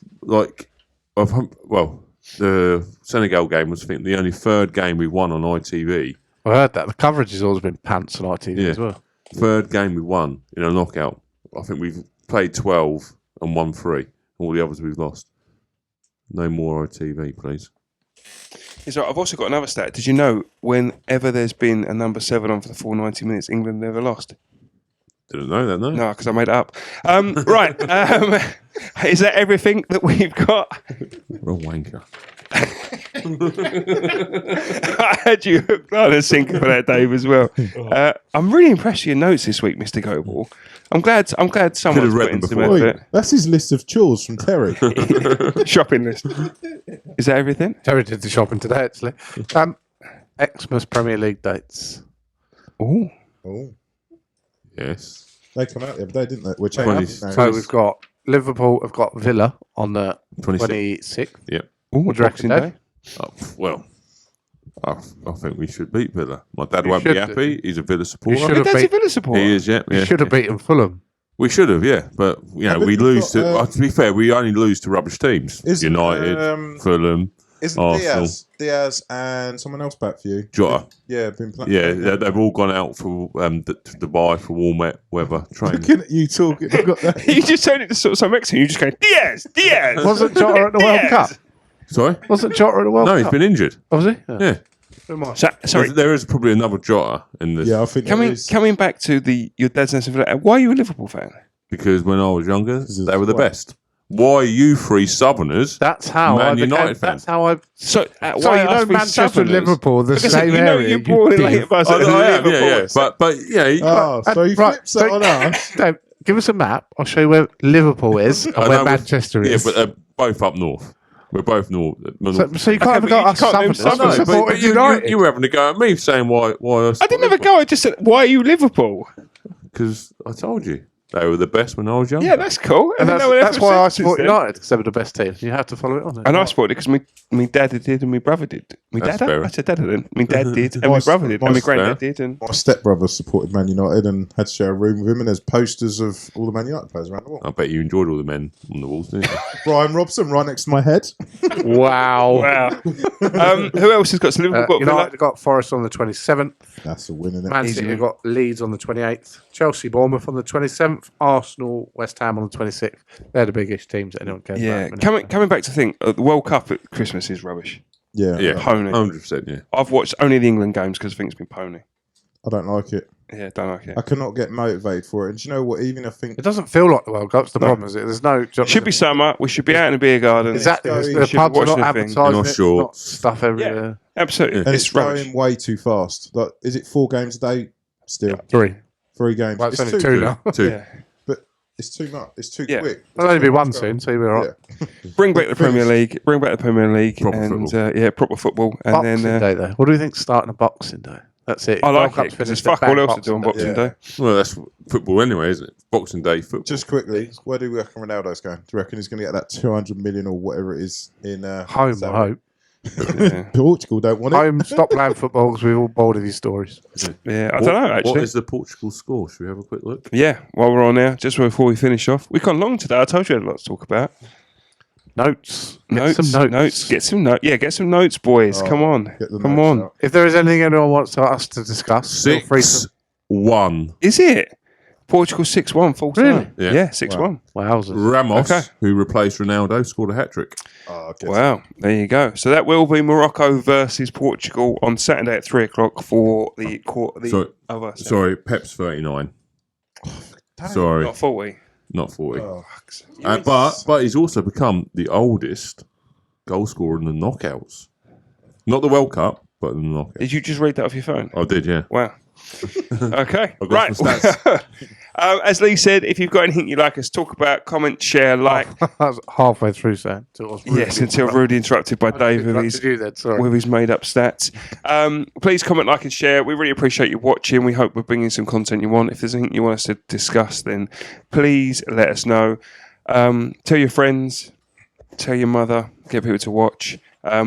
the Senegal game was, I think, the only third game we won on ITV. I heard that. The coverage has always been pants on ITV as well. Third game we won in a knockout. I think we've played 12 and won 3. All the others we've lost. No more ITV, please. It's right, I've also got another stat. Did you know whenever there's been a number 7 on for the full 90 minutes, England never lost? Didn't know that, no. No, because I made it up. Right. Is that everything that we've got? Real wanker. I had you hooked on a sinker for that, Dave, as well. I'm really impressed with your notes this week, Mr. Goebel. I'm glad someone's put in some effort. That's his list of chores from Terry. Shopping list. Is that everything? Terry did the shopping today, actually. Xmas Premier League dates. Oh. Yes. They come out the other day, didn't they? We're changing. So we've got Liverpool have got Villa on the 26th. Yep. What do you reckon, Dave? I think we should beat Villa. My dad won't be happy. He's a Villa supporter. Your dad's a Villa supporter? He is, yeah. You should have beaten Fulham. We should have, yeah. But, we lose to be fair, we only lose to rubbish teams. United, Fulham, Isn't Arsenal. Diaz and someone else back for you? Jota. Yeah, been playing. Yeah, they've all gone out for Dubai for warm weather training. Looking at you talking, I've got that. You just turned it to sort of some Mexican. You just go, Diaz. Wasn't Jota at the World Cup? Sorry? Wasn't Jota at the World No, Cup? he's been injured. Oh, was he? Yeah. Sorry. There is probably another Jota in this. Yeah, I think Coming back to your dad's nest. Why are you a Liverpool fan? Because when I was younger, they were the best. Why are you three Southerners? That's how Man I became, United fans. That's how I. So, So you know Manchester and Liverpool, the Because same you know area. you're born in late bus. I am, yeah. But yeah. so he flips that on us. Dave, give us a map. I'll show you where Liverpool is and where Manchester is. Yeah, but they're both up north. We're both north. So you can't have got us Southerners supporting United. You were having a go at me saying why I didn't have a go. I just said, why are you Liverpool? Because I told you. They were the best when I was young. Yeah, that's cool. And that's why I support United, because they were the best team. You have to follow it on. And I supported it because my dad did and my brother did. I said dad then. My dad did and my brother did and my granddad did. And my stepbrother supported Man United and had to share a room with him, and there's posters of all the Man United players around the wall. I bet you enjoyed all the men on the walls, didn't you? Brian Robson right next to my head. Wow. Who else has got some Liverpool? United got Forest on the 27th. That's a win, isn't it? Man City got Leeds on the 28th. Chelsea, Bournemouth on the 27th. Arsenal, West Ham on the 26th. They're the biggest teams that anyone cares about. Coming back to think, the World Cup at Christmas is rubbish. Yeah. Pony. 100%, yeah. I've watched only the England games because I think it's been pony. I don't like it. Yeah, don't like it. I cannot get motivated for it. And do you know what? Even I think it doesn't feel like the World Cup's the problem, is it? There's no. It should be summer. We should be out in a beer garden. Exactly. It's The pubs are not advertising Not it. short. Not stuff everywhere. Yeah, absolutely. and It's it's rubbish. going way too fast. Like, is it 4 games a day still? 3. 3 games. Well, it's only 2 now. Two. Yeah. But it's too much. It's too Yeah. quick. There'll only be 1 soon, so you'll be all right. Yeah. Bring back the Premier League. Bring back the Premier League. Proper and football. proper football. And Boxing then Day, though. What do you think starting a Boxing Day? That's it. I like World Cup's it because it's finished, fuck all bang, else to do on Boxing Day. Well, that's football anyway, isn't it? Boxing Day football. Just quickly, where do we reckon Ronaldo's going? Do you reckon he's going to get that 200 million or whatever it is in Home, Saudi? I hope. Yeah. Portugal don't want it. Home, stop playing football because we're all bored of these stories. Yeah, I don't know actually. What is the Portugal score? Should we have a quick look? Yeah, while we're on there, just before we finish off, we've gone long today. I told you we had a lot to talk about. Notes. Notes. Get some notes. Get some notes. Yeah, get some notes, boys. Oh, Come on. get the Come notes on. out. If there is anything anyone wants us to discuss, feel free to. 6-1. Is it? Portugal 6-1 full time. Really? Yeah. Yeah, 6-1. Wowzers. Ramos, Okay. who replaced Ronaldo, scored a hat-trick. Oh, I guess. Wow, there you go. So that will be Morocco versus Portugal on Saturday at 3:00 for the other. Sorry, Pep's 39. Damn. Sorry, Not 40. not 40. Oh, But he's also become the oldest goal scorer in the knockouts. Not the World Cup, but in the knockouts. Did you just read that off your phone? I did, yeah. Wow. Okay, I've got right. some stats. As Lee said, if you've got anything you'd like us to talk about, comment, share, like. That was halfway through, Sam. Yes, until rudely interrupted by Dave with his made-up stats. Please comment, like, and share. We really appreciate you watching. We hope we're bringing some content you want. If there's anything you want us to discuss, then please let us know. Tell your friends, tell your mother, get people to watch.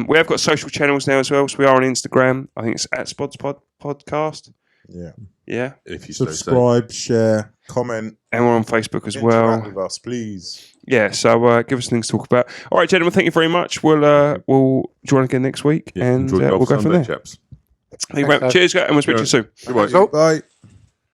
We have got social channels now as well. So we are on Instagram. I think it's at SPADS Podcast. yeah. Yeah. If you say so. Subscribe, share, comment, And we're on Facebook as interact well. with us, please. Yeah, so give us things to talk about. All right, gentlemen, thank you very much. We'll join again next week, Yeah, and enjoy golf we'll go from Sunday, there. chaps. Thank you very much. Cheers, guys, and we'll speak to you soon. Goodbye. So- Bye.